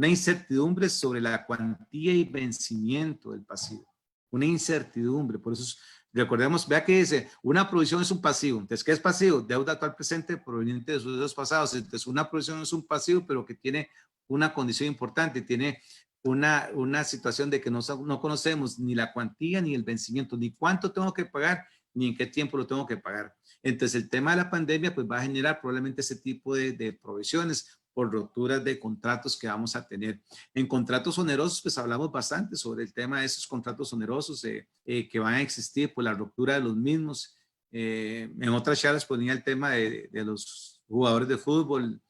incertidumbre sobre la cuantía y vencimiento del pasivo, una incertidumbre, por eso recordemos, vea que dice, una provisión es un pasivo. Entonces, ¿qué es pasivo? Deuda actual presente proveniente de sucesos pasados. Entonces, una provisión es un pasivo, pero que tiene una condición importante, tiene una situación de que no conocemos ni la cuantía ni el vencimiento, ni cuánto tengo que pagar, ni en qué tiempo lo tengo que pagar. Entonces, el tema de la pandemia pues va a generar probablemente ese tipo de provisiones por rupturas de contratos que vamos a tener. En contratos onerosos, pues hablamos bastante sobre el tema de esos contratos onerosos que van a existir por la ruptura de los mismos. En otras charlas ponía el tema de los jugadores de fútbol,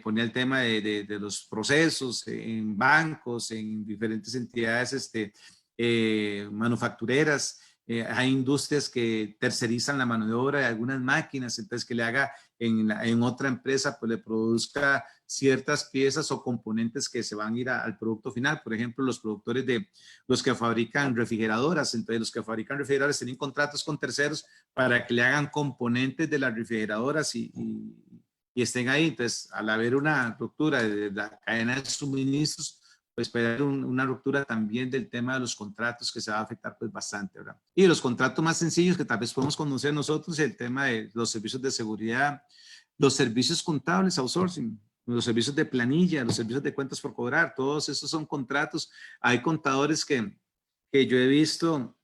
ponía el tema de los procesos en bancos, en diferentes entidades manufactureras. Hay industrias que tercerizan la mano de obra de algunas máquinas, entonces que le haga en otra empresa, pues le produzca ciertas piezas o componentes que se van a ir al producto final. Por ejemplo, los productores de los que fabrican refrigeradoras, entonces los que fabrican refrigeradoras tienen contratos con terceros para que le hagan componentes de las refrigeradoras y estén ahí. Entonces, al haber una ruptura de la cadena de suministros, pues puede haber una ruptura también del tema de los contratos que se va a afectar pues bastante, ¿verdad? Y los contratos más sencillos que tal vez podemos conocer nosotros, el tema de los servicios de seguridad, los servicios contables, outsourcing, los servicios de planilla, los servicios de cuentas por cobrar, todos esos son contratos. Hay contadores que yo he visto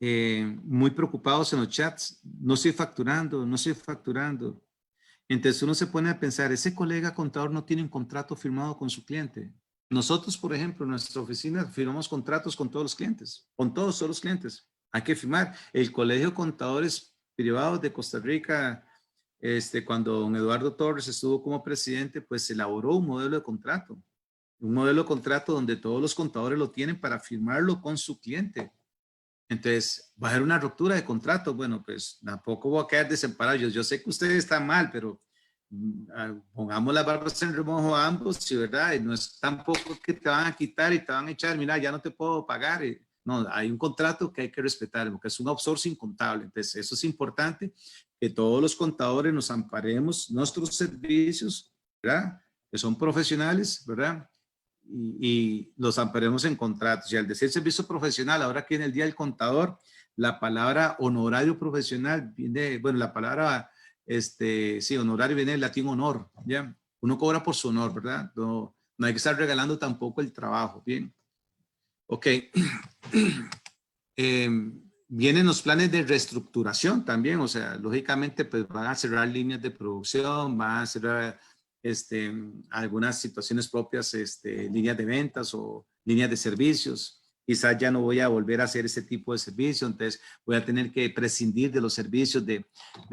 muy preocupados en los chats, no estoy facturando, no estoy facturando. Entonces uno se pone a pensar, ese colega contador no tiene un contrato firmado con su cliente. Nosotros, por ejemplo, en nuestra oficina firmamos contratos con todos los clientes, con todos los clientes. Hay que firmar. El Colegio de Contadores Privados de Costa Rica, cuando don Eduardo Torres estuvo como presidente, pues elaboró un modelo de contrato. Un modelo de contrato donde todos los contadores lo tienen para firmarlo con su cliente. Entonces, va a haber una ruptura de contrato. Bueno, pues tampoco voy a quedar desamparado. Yo sé que ustedes están mal, pero pongamos las barbas en remojo a ambos, ¿sí, verdad? Y no es tampoco que te van a quitar y te van a echar, mira, ya no te puedo pagar. No, hay un contrato que hay que respetar, porque es un outsourcing contable. Entonces, eso es importante, que todos los contadores nos amparemos nuestros servicios, ¿verdad? Que son profesionales, ¿verdad? Y los amparemos en contratos. Y al decir servicio profesional, ahora aquí en el Día del Contador, la palabra honorario profesional viene, bueno, la palabra, sí, honorario viene del latín honor, ¿ya? Uno cobra por su honor, ¿verdad? No, no hay que estar regalando tampoco el trabajo, ¿bien? Ok. Vienen los planes de reestructuración también, o sea, lógicamente, pues van a cerrar líneas de producción, van a cerrar algunas situaciones propias, líneas de ventas o líneas de servicios. Quizás ya no voy a volver a hacer ese tipo de servicio, entonces voy a tener que prescindir de los servicios de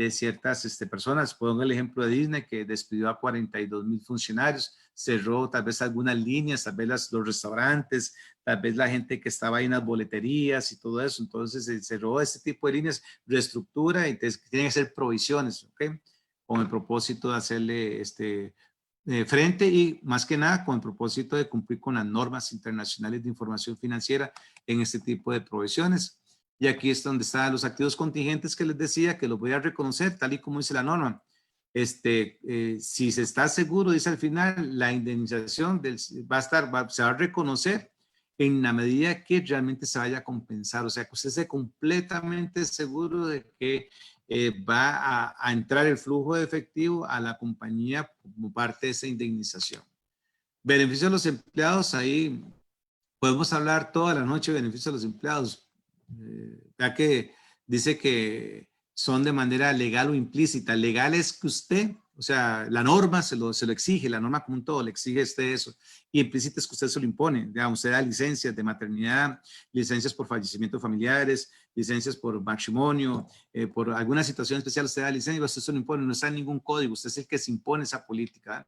ciertas personas. Pongo el ejemplo de Disney, que despidió a 42,000 funcionarios, cerró tal vez algunas líneas, tal vez los restaurantes, tal vez la gente que estaba ahí en las boleterías y todo eso. Entonces se cerró este tipo de líneas, reestructura, y entonces tienen que ser provisiones, ¿ok? Con el propósito de hacerle frente y más que nada con el propósito de cumplir con las normas internacionales de información financiera en este tipo de provisiones. Y aquí es donde están los activos contingentes que les decía, que los voy a reconocer tal y como dice la norma. Si se está seguro, dice al final, la indemnización se va a reconocer en la medida que realmente se vaya a compensar. O sea, que usted esté completamente seguro de que va a entrar el flujo de efectivo a la compañía como parte de esa indemnización. Beneficios de los empleados, ahí podemos hablar toda la noche de beneficios de los empleados, ya que dice que son de manera legal o implícita. Legal es que usted, o sea, la norma se lo exige, la norma como un todo le exige eso, y implícita es que usted se lo impone. Digamos, usted da licencias de maternidad, licencias por fallecimiento de familiares, licencias por matrimonio, por alguna situación especial usted da licencia, usted se lo impone, no está en ningún código, usted es el que se impone esa política.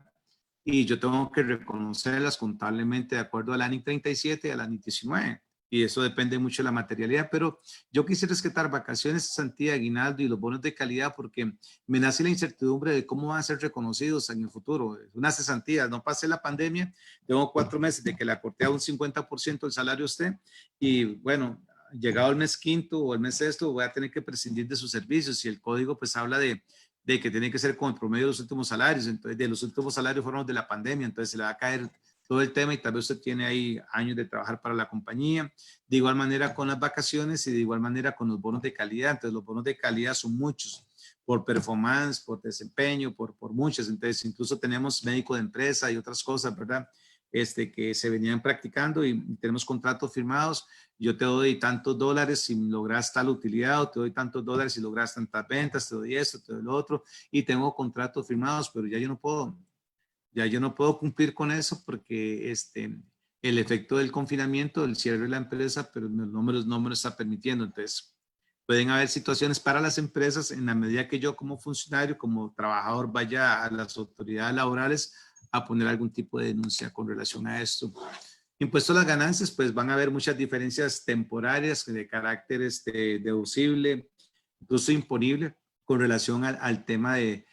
Y yo tengo que reconocerlas contablemente de acuerdo a la ANIC 37 y a la ANIC 19. Y eso depende mucho de la materialidad, pero yo quisiera rescatar vacaciones, cesantía, aguinaldo y los bonos de calidad porque me nace la incertidumbre de cómo van a ser reconocidos en el futuro. Una cesantía, no pasé la pandemia, tengo 4 meses de que le acorté a un 50% del salario a usted y bueno, llegado el mes quinto o el mes sexto voy a tener que prescindir de sus servicios y el código pues habla de que tiene que ser con el promedio de los últimos salarios, entonces de los últimos salarios fueron los de la pandemia, entonces se le va a caer todo el tema y tal vez usted tiene ahí años de trabajar para la compañía. De igual manera con las vacaciones y de igual manera con los bonos de calidad. Entonces los bonos de calidad son muchos, por performance, por desempeño, por muchas. Entonces incluso tenemos médico de empresa y otras cosas, ¿verdad? Que se venían practicando y tenemos contratos firmados. Yo te doy tantos dólares si logras tal utilidad, o te doy tantos dólares si logras tantas ventas, te doy esto, te doy lo otro, y tengo contratos firmados, pero ya yo no puedo Ya yo no puedo cumplir con eso porque el efecto del confinamiento, el cierre de la empresa, pero no me lo está permitiendo. Entonces, pueden haber situaciones para las empresas en la medida que yo como funcionario, como trabajador, vaya a las autoridades laborales a poner algún tipo de denuncia con relación a esto. Impuesto a las ganancias, pues van a haber muchas diferencias temporarias de carácter deducible, incluso imponible, con relación al tema de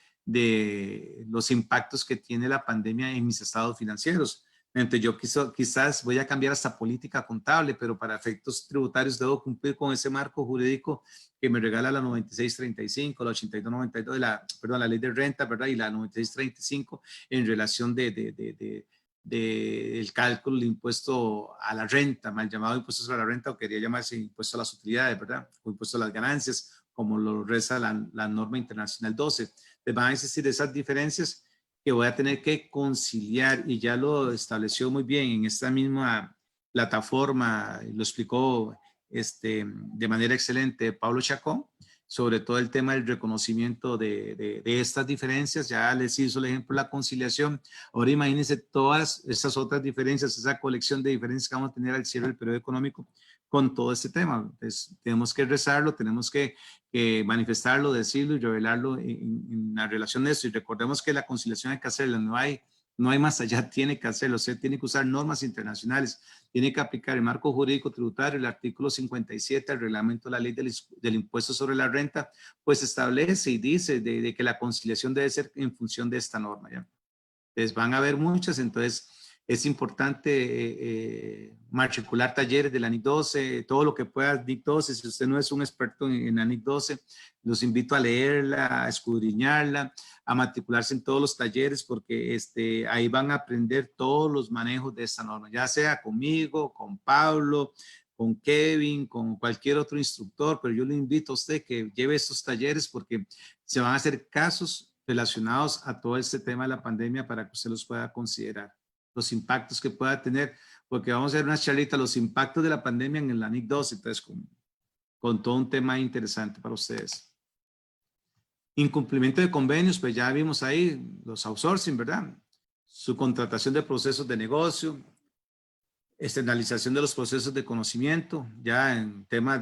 los impactos que tiene la pandemia en mis estados financieros. Entonces yo quizás voy a cambiar hasta política contable, pero para efectos tributarios debo cumplir con ese marco jurídico que me regala la 9635, la 8292, la ley de renta, ¿verdad? Y la 9635 en relación del cálculo del impuesto a la renta, mal llamado impuesto sobre la renta, o quería llamarse impuesto a las utilidades, ¿verdad? O impuesto a las ganancias, como lo reza la norma internacional 12. Te van a existir esas diferencias que voy a tener que conciliar, y ya lo estableció muy bien en esta misma plataforma, lo explicó de manera excelente Pablo Chacón, sobre todo el tema del reconocimiento de estas diferencias. Ya les hizo el ejemplo de la conciliación. Ahora imagínense todas esas otras diferencias, esa colección de diferencias que vamos a tener al cierre del periodo económico con todo este tema. Entonces, tenemos que rezarlo, tenemos que manifestarlo, decirlo y revelarlo en la relación de esto. Y recordemos que la conciliación hay que hacerla, no hay más allá, tiene que hacerlo. Usted tiene que usar normas internacionales, tiene que aplicar el marco jurídico tributario, el artículo 57, el reglamento de la ley del impuesto sobre la renta, pues establece y dice de que la conciliación debe ser en función de esta norma, ¿ya? Entonces van a haber muchas, entonces es importante matricular talleres de la NIC 12, todo lo que pueda NIC 12. Si usted no es un experto en la NIC 12, los invito a leerla, a escudriñarla, a matricularse en todos los talleres, porque ahí van a aprender todos los manejos de esta norma, ya sea conmigo, con Pablo, con Kevin, con cualquier otro instructor, pero yo le invito a usted que lleve estos talleres porque se van a hacer casos relacionados a todo este tema de la pandemia para que usted los pueda considerar, los impactos que pueda tener, porque vamos a hacer una charlita, los impactos de la pandemia en la NIC 12, entonces con todo un tema interesante para ustedes. Incumplimiento de convenios, pues ya vimos ahí los outsourcing, ¿verdad? Subcontratación de procesos de negocio, externalización de los procesos de conocimiento, ya en temas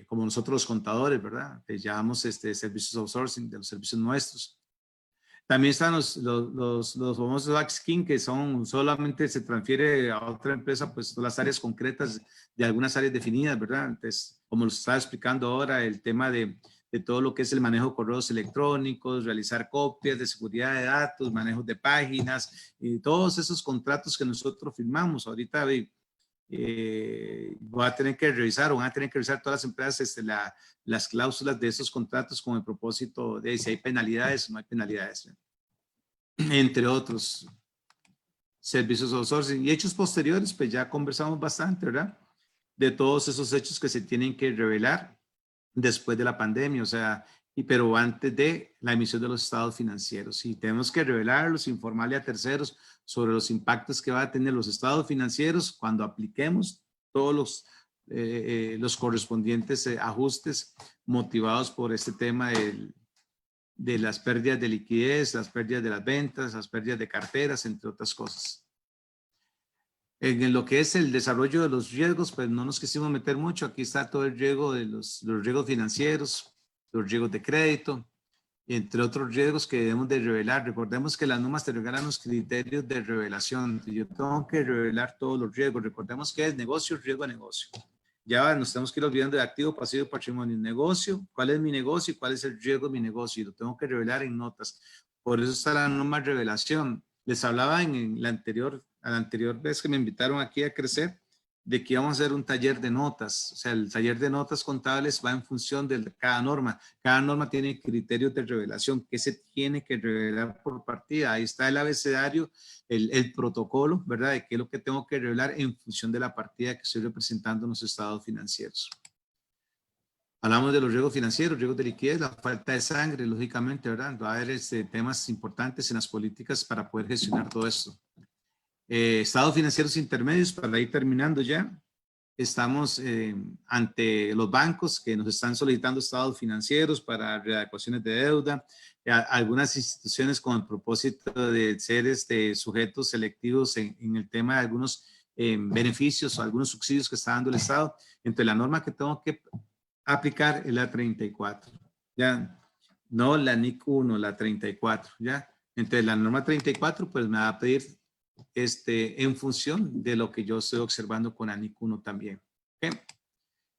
como nosotros los contadores, ¿verdad? Que llamamos servicios outsourcing de los servicios nuestros. También están los famosos back-skin, que son solamente se transfiere a otra empresa, pues las áreas concretas de algunas áreas definidas, ¿verdad? Entonces, como lo estaba explicando ahora, el tema de todo lo que es el manejo de correos electrónicos, realizar copias de seguridad de datos, manejo de páginas, y todos esos contratos que nosotros firmamos. Ahorita voy a tener que revisar, o van a tener que revisar todas las empresas las cláusulas de esos contratos con el propósito de si hay penalidades o no hay penalidades, entre otros servicios outsourcing. Y hechos posteriores, pues ya conversamos bastante, ¿verdad? De todos esos hechos que se tienen que revelar después de la pandemia, o sea, pero antes de la emisión de los estados financieros. Y tenemos que revelarlos, informarle a terceros sobre los impactos que va a tener los estados financieros cuando apliquemos todos los correspondientes ajustes motivados por este tema de las pérdidas de liquidez, las pérdidas de las ventas, las pérdidas de carteras, entre otras cosas. En lo que es el desarrollo de los riesgos, pues no nos quisimos meter mucho. Aquí está todo el riesgo de los riesgos financieros, los riesgos de crédito, entre otros riesgos que debemos de revelar. Recordemos que las normas te regalan los criterios de revelación. Yo tengo que revelar todos los riesgos. Recordemos que es negocio, riesgo a negocio. Ya nos tenemos que ir olvidando de activo, pasivo y patrimonio. Negocio, ¿cuál es mi negocio y cuál es el riesgo de mi negocio? Y lo tengo que revelar en notas. Por eso está la norma de revelación. Les hablaba en la anterior vez que me invitaron aquí a crecer, de que íbamos a hacer un taller de notas. O sea, el taller de notas contables va en función de cada norma. Cada norma tiene criterios de revelación. ¿Qué se tiene que revelar por partida? Ahí está el abecedario, el protocolo, ¿verdad? De qué es lo que tengo que revelar en función de la partida que estoy representando en los estados financieros. Hablamos de los riesgos financieros, riesgos de liquidez, la falta de sangre, lógicamente, ¿verdad? Va a haber temas importantes en las políticas para poder gestionar todo esto. Estados financieros intermedios, para ir terminando ya. estamos ante los bancos que nos están solicitando estados financieros para readecuaciones de deuda, algunas instituciones con el propósito de ser sujetos selectivos en el tema de algunos beneficios o algunos subsidios que está dando el Estado. Entonces, la norma que tengo que aplicar es la 34, ¿ya? No la NIC 1, la 34, ¿ya? Entonces, la norma 34, pues me va a pedir en función de lo que yo estoy observando con la NIC 1 también. ¿Okay?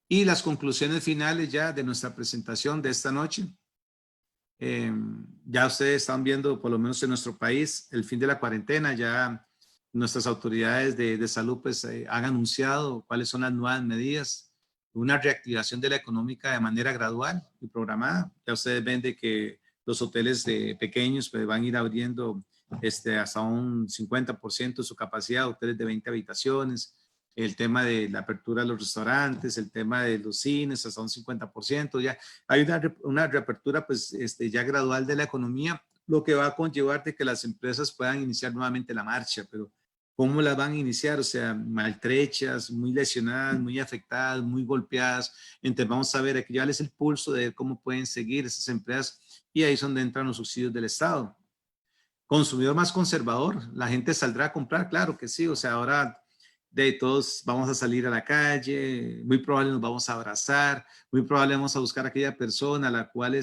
Y las conclusiones finales ya de nuestra presentación de esta noche. Ya ustedes están viendo, por lo menos en nuestro país, el fin de la cuarentena. Ya nuestras autoridades de salud pues, han anunciado cuáles son las nuevas medidas, una reactivación de la económica de manera gradual y programada. Ya ustedes ven de que los hoteles pequeños pues, van a ir abriendo hasta un 50% de su capacidad, hoteles de 20 habitaciones, el tema de la apertura de los restaurantes, el tema de los cines hasta un 50%, ya hay una reapertura pues ya gradual de la economía, lo que va a conllevar de que las empresas puedan iniciar nuevamente la marcha, pero ¿cómo las van a iniciar? O sea, maltrechas, muy lesionadas, muy afectadas, muy golpeadas. Entonces vamos a ver, hay que llevarles el pulso de cómo pueden seguir esas empresas y ahí es donde entran los subsidios del Estado. Consumidor más conservador, la gente saldrá a comprar, claro que sí, o sea, ahora de todos vamos a salir a la calle, muy probable nos vamos a abrazar, muy probable vamos a buscar a aquella persona a la cual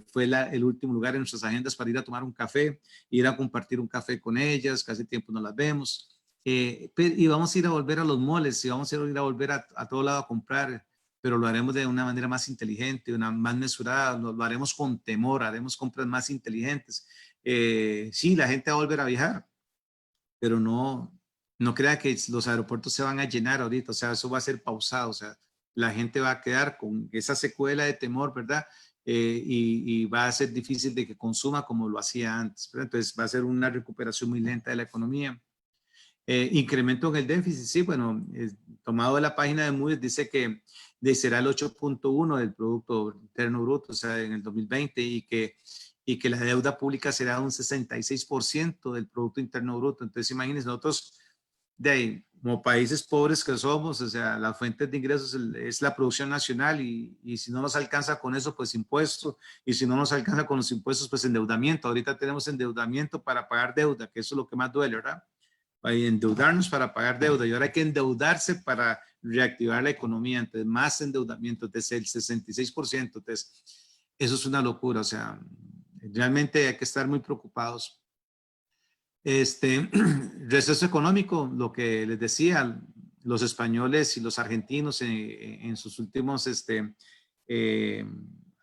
fue el último lugar en nuestras agendas para ir a tomar un café, ir a compartir un café con ellas, casi tiempo no las vemos, y vamos a ir a volver a los moles, y vamos a ir a volver a todo lado a comprar, pero lo haremos de una manera más inteligente, una más mesurada, lo haremos con temor, haremos compras más inteligentes. Sí, la gente va a volver a viajar, pero no crea que los aeropuertos se van a llenar ahorita, o sea, eso va a ser pausado, o sea, la gente va a quedar con esa secuela de temor, ¿verdad? Y va a ser difícil de que consuma como lo hacía antes, ¿verdad? Entonces va a ser una recuperación muy lenta de la economía. Incremento en el déficit, sí, bueno, tomado de la página de Moody's dice que será el 8.1 del Producto Interno Bruto, o sea, en el 2020 y que la deuda pública será un 66% del Producto Interno Bruto. Entonces, imagínense, nosotros de ahí, como países pobres que somos, o sea, las fuentes de ingresos es la producción nacional y si no nos alcanza con eso, pues impuestos, y si no nos alcanza con los impuestos, pues endeudamiento. Ahorita tenemos endeudamiento para pagar deuda, que eso es lo que más duele, ¿verdad? Hay endeudarnos para pagar deuda y ahora hay que endeudarse para reactivar la economía. Entonces, más endeudamiento, desde el 66%. Entonces, eso es una locura. O sea, realmente hay que estar muy preocupados. Receso económico, lo que les decía, los españoles y los argentinos en sus últimos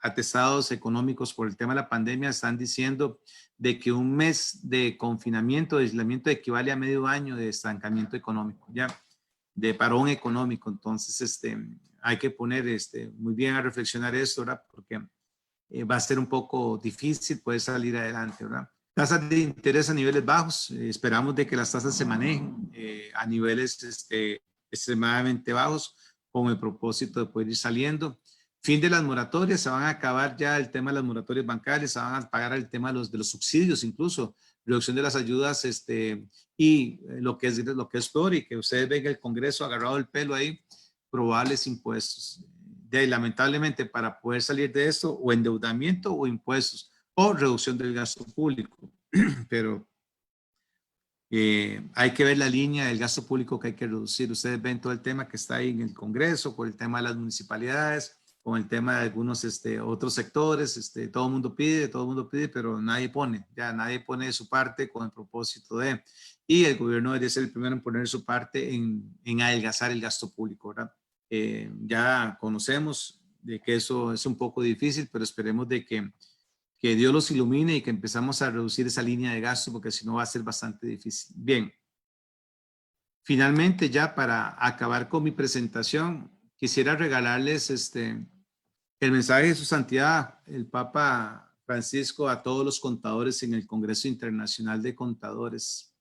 atestados económicos por el tema de la pandemia están diciendo de que un mes de confinamiento, de aislamiento equivale a medio año de estancamiento económico, ya, de parón económico. Entonces, hay que poner muy bien a reflexionar esto, ¿verdad? Porque va a ser un poco difícil poder salir adelante, ¿verdad? Tasas de interés a niveles bajos, esperamos de que las tasas se manejen a niveles extremadamente bajos con el propósito de poder ir saliendo. Fin de las moratorias, se van a acabar ya el tema de las moratorias bancarias, se van a pagar el tema de los subsidios incluso, reducción de las ayudas y lo que es peor y que ustedes ven el Congreso agarrado el pelo ahí, probables impuestos. De ahí, lamentablemente, para poder salir de esto, o endeudamiento o impuestos, o reducción del gasto público. Pero hay que ver la línea del gasto público que hay que reducir. Ustedes ven todo el tema que está ahí en el Congreso, con el tema de las municipalidades, con el tema de algunos otros sectores. Todo el mundo pide, pero nadie pone de su parte con el propósito de. Y el gobierno debería ser el primero en poner su parte en adelgazar el gasto público, ¿verdad? Ya conocemos de que eso es un poco difícil, pero esperemos de que Dios los ilumine y que empezamos a reducir esa línea de gasto, porque si no va a ser bastante difícil. Bien, finalmente ya para acabar con mi presentación, quisiera regalarles el mensaje de su santidad, el Papa Francisco, a todos los contadores en el Congreso Internacional de Contadores.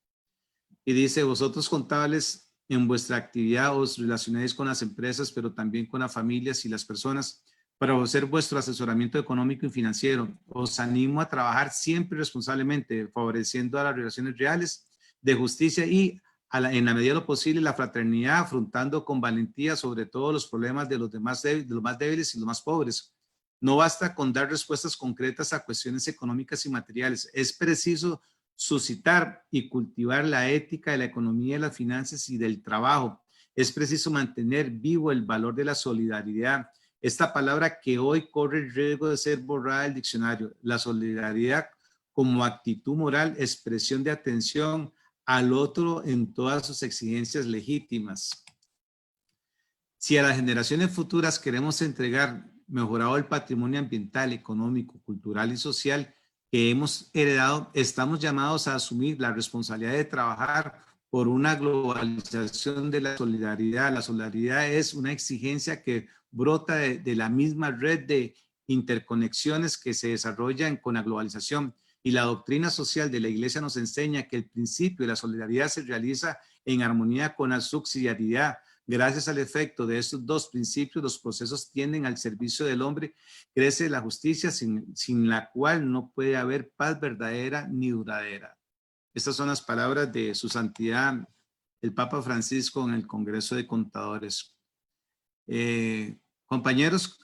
Y dice, vosotros contables, en vuestra actividad os relacionáis con las empresas, pero también con las familias y las personas, para hacer vuestro asesoramiento económico y financiero. Os animo a trabajar siempre responsablemente, favoreciendo a las relaciones reales de justicia y en la medida de lo posible la fraternidad, afrontando con valentía sobre todo los problemas de los más débiles y los más pobres. No basta con dar respuestas concretas a cuestiones económicas y materiales. Es preciso suscitar y cultivar la ética de la economía, de las finanzas y del trabajo. Es preciso mantener vivo el valor de la solidaridad. Esta palabra que hoy corre el riesgo de ser borrada del diccionario. La solidaridad como actitud moral, expresión de atención al otro en todas sus exigencias legítimas. Si a las generaciones futuras queremos entregar mejorado el patrimonio ambiental, económico, cultural y social que hemos heredado, estamos llamados a asumir la responsabilidad de trabajar por una globalización de la solidaridad. La solidaridad es una exigencia que brota de la misma red de interconexiones que se desarrollan con la globalización. Y la doctrina social de la Iglesia nos enseña que el principio de la solidaridad se realiza en armonía con la subsidiariedad. Gracias al efecto de estos dos principios, los procesos tienden al servicio del hombre. Crece la justicia sin la cual no puede haber paz verdadera ni duradera. Estas son las palabras de su santidad, el Papa Francisco, en el Congreso de Contadores. Compañeros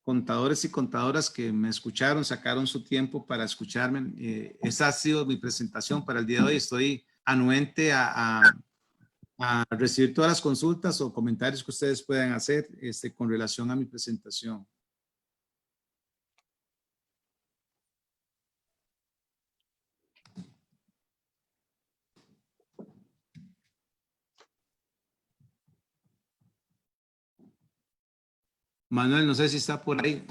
contadores y contadoras que me escucharon, sacaron su tiempo para escucharme. Esa ha sido mi presentación para el día de hoy. Estoy anuente a recibir todas las consultas o comentarios que ustedes puedan hacer con relación a mi presentación. Manuel, no sé si está por ahí.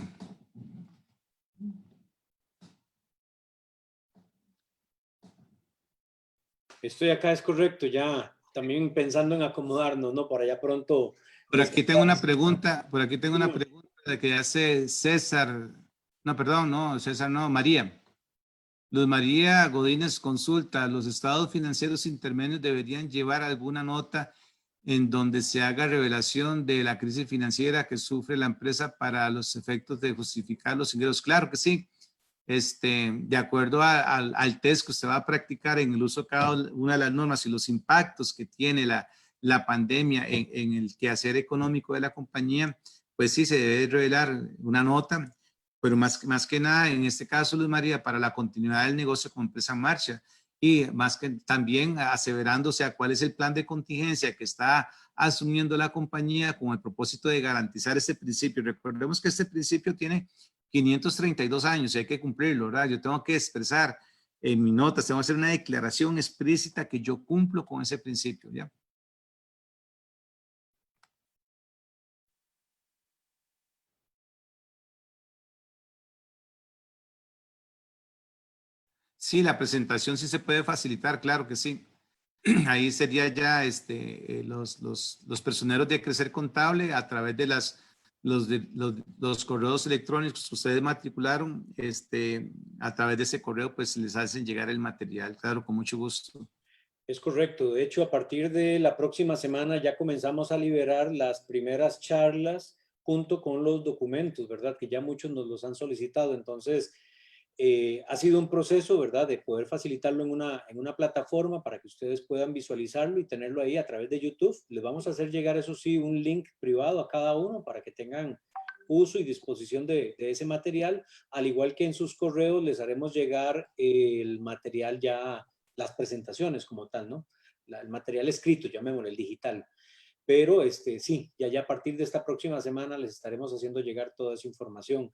Estoy acá, es correcto, ya también pensando en acomodarnos, ¿no? Por allá pronto. Por aquí tengo una pregunta, de que hace César, no, perdón, no, César no, María. Luz María Godínez consulta, ¿los estados financieros intermedios deberían llevar alguna nota en donde se haga revelación de la crisis financiera que sufre la empresa para los efectos de justificar los ingresos? Claro que sí. De acuerdo al test que usted va a practicar en el uso de cada una de las normas y los impactos que tiene la pandemia en el quehacer económico de la compañía, pues sí se debe revelar una nota, pero más que nada, en este caso, Luz María, para la continuidad del negocio como empresa en marcha y más que también aseverándose a cuál es el plan de contingencia que está asumiendo la compañía con el propósito de garantizar ese principio. Recordemos que este principio tiene 532 años y hay que cumplirlo, ¿verdad? Yo tengo que expresar en mi nota, tengo que hacer una declaración explícita que yo cumplo con ese principio, ¿ya? Sí, la presentación sí se puede facilitar, claro que sí. Ahí sería ya los personeros de Crecer Contable a través de los correos electrónicos que ustedes matricularon, a través de ese correo pues les hacen llegar el material, claro, con mucho gusto. Es correcto. De hecho, a partir de la próxima semana ya comenzamos a liberar las primeras charlas junto con los documentos, ¿verdad? Que ya muchos nos los han solicitado. Entonces, ha sido un proceso, ¿verdad? De poder facilitarlo en una plataforma para que ustedes puedan visualizarlo y tenerlo ahí a través de YouTube. Les vamos a hacer llegar, eso sí, un link privado a cada uno para que tengan uso y disposición de ese material, al igual que en sus correos les haremos llegar el material ya, las presentaciones como tal, ¿no? El material escrito, llamémoslo, el digital. Pero sí, ya a partir de esta próxima semana les estaremos haciendo llegar toda esa información.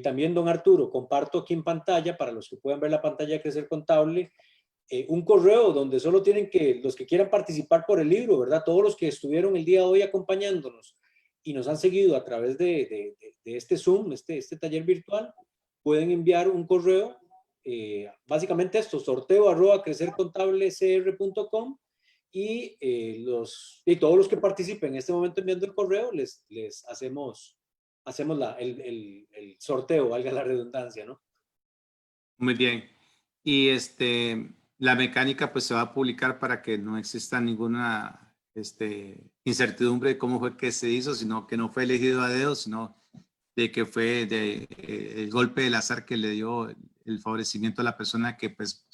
También, don Arturo, comparto aquí en pantalla, para los que puedan ver la pantalla de Crecer Contable, un correo donde solo tienen que, los que quieran participar por el libro, ¿verdad? Todos los que estuvieron el día de hoy acompañándonos y nos han seguido a través de este Zoom, este taller virtual, pueden enviar un correo, básicamente esto, sorteo@crecercontablecr.com, y todos los que participen en este momento enviando el correo, les hacemos el sorteo, valga la redundancia, ¿no? Muy bien. Y la mecánica pues se va a publicar para que no exista ninguna incertidumbre de cómo fue que se hizo, sino que no fue elegido a dedo, sino de que fue el golpe del azar que le dio el favorecimiento a la persona que pues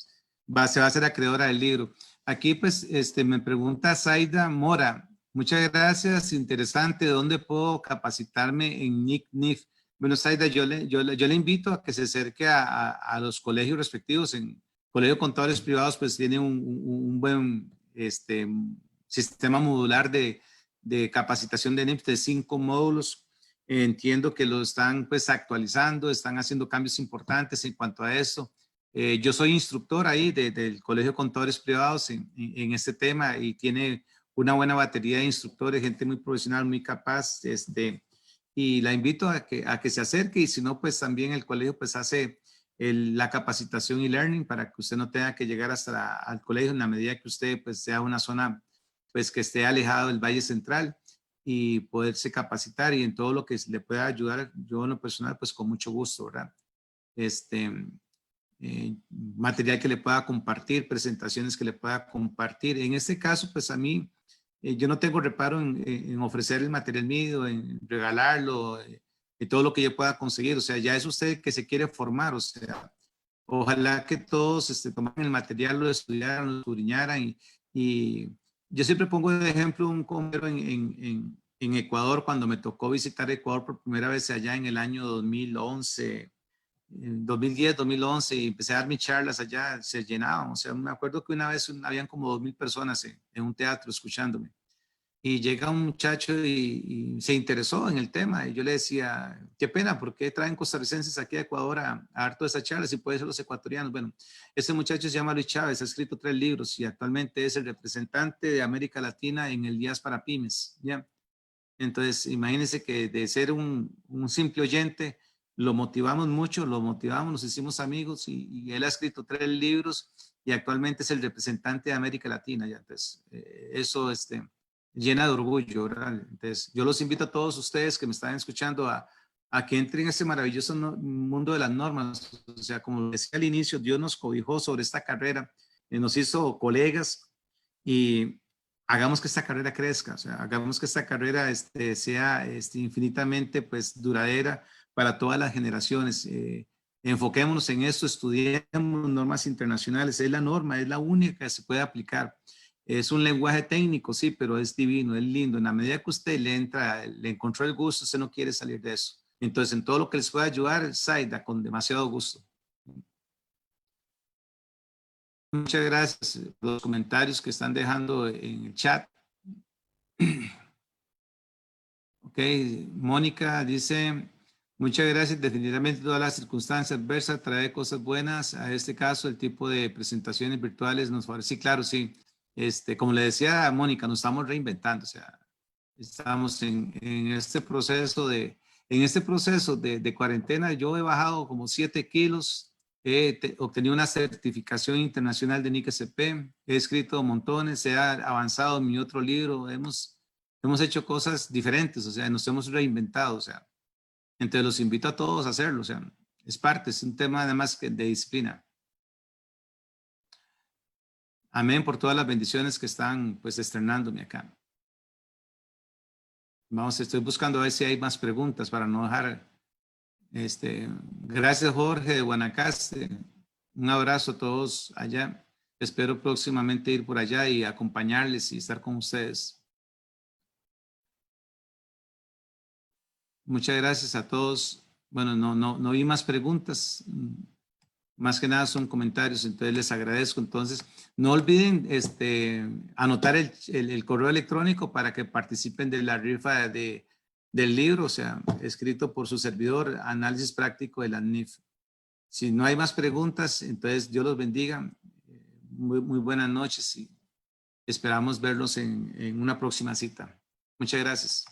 se va a ser acreedora del libro. Aquí pues me pregunta Zaida Mora. Muchas gracias, interesante. ¿Dónde puedo capacitarme en NIF? Bueno, Zaida, yo le invito a que se acerque a los colegios respectivos. En Colegio de Contadores Privados pues tiene un buen sistema modular de capacitación de NIF de 5 módulos. Entiendo que lo están pues actualizando, están haciendo cambios importantes en cuanto a eso. Yo soy instructor ahí del Colegio de Contadores Privados en este tema y tiene una buena batería de instructores, gente muy profesional, muy capaz, y la invito a que se acerque, y si no, pues también el colegio pues hace la capacitación y learning para que usted no tenga que llegar hasta al colegio en la medida que usted pues sea una zona pues que esté alejado del Valle Central y poderse capacitar, y en todo lo que le pueda ayudar, yo en lo personal pues con mucho gusto, ¿verdad? Material que le pueda compartir, presentaciones que le pueda compartir. En este caso, pues a mí, yo no tengo reparo en ofrecer el material mío, en regalarlo, todo lo que yo pueda conseguir. O sea, ya es usted que se quiere formar. O sea, ojalá que todos tomaran el material, lo estudiaran, lo escudriñaran. Y yo siempre pongo de ejemplo un compañero en Ecuador, cuando me tocó visitar Ecuador por primera vez allá en el año 2011, en 2010, 2011, y empecé a dar mis charlas allá, se llenaban. O sea, me acuerdo que una vez habían como 2000 personas en un teatro escuchándome. Y llega un muchacho y se interesó en el tema. Y yo le decía, qué pena, ¿por qué traen costarricenses aquí a Ecuador a dar todas esas charlas? Y puede ser los ecuatorianos. Bueno, este muchacho se llama Luis Chávez, ha escrito 3 libros y actualmente es el representante de América Latina en el IAS para Pymes. ¿Ya? Entonces, imagínense que de ser un simple oyente, lo motivamos mucho, lo motivamos, nos hicimos amigos, y él ha escrito 3 libros y actualmente es el representante de América Latina. Ya, entonces, eso llena de orgullo, ¿verdad? Entonces, yo los invito a todos ustedes que me están escuchando a que entren en este maravilloso mundo de las normas. O sea, como decía al inicio, Dios nos cobijó sobre esta carrera, nos hizo colegas, y hagamos que esta carrera crezca. O sea, hagamos que esta carrera sea infinitamente pues duradera para todas las generaciones. Enfoquémonos en esto, estudiemos normas internacionales. Es la norma, es la única que se puede aplicar. Es un lenguaje técnico, sí, pero es divino, es lindo. En la medida que usted le entra, le encontró el gusto, usted no quiere salir de eso. Entonces, en todo lo que les pueda ayudar, Saida, con demasiado gusto. Muchas gracias por los comentarios que están dejando en el chat. Ok, Mónica dice, muchas gracias. Definitivamente todas las circunstancias adversas trae cosas buenas. A este caso, el tipo de presentaciones virtuales nos favorece. Sí, claro, sí. Como le decía a Mónica, nos estamos reinventando. O sea, estamos en este proceso de cuarentena. Yo he bajado como 7 kilos. He obtenido una certificación internacional de NICSP. He escrito montones. He avanzado en mi otro libro. Hemos hecho cosas diferentes, o sea, nos hemos reinventado, o sea, entonces los invito a todos a hacerlo, o sea, es parte, es un tema además de disciplina. Amén por todas las bendiciones que están pues estrenándome acá. Vamos, estoy buscando a ver si hay más preguntas para no dejar, gracias Jorge de Guanacaste, un abrazo a todos allá, espero próximamente ir por allá y acompañarles y estar con ustedes. Muchas gracias a todos. Bueno, no vi más preguntas. Más que nada son comentarios, entonces les agradezco. Entonces, no olviden anotar el correo electrónico para que participen de la rifa del libro, o sea, escrito por su servidor, Análisis Práctico de la NIF. Si no hay más preguntas, entonces Dios los bendiga. Muy buenas noches y esperamos verlos en una próxima cita. Muchas gracias.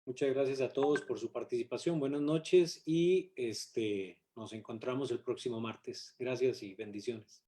Muchas gracias a todos por su participación. Buenas noches y nos encontramos el próximo martes. Gracias y bendiciones.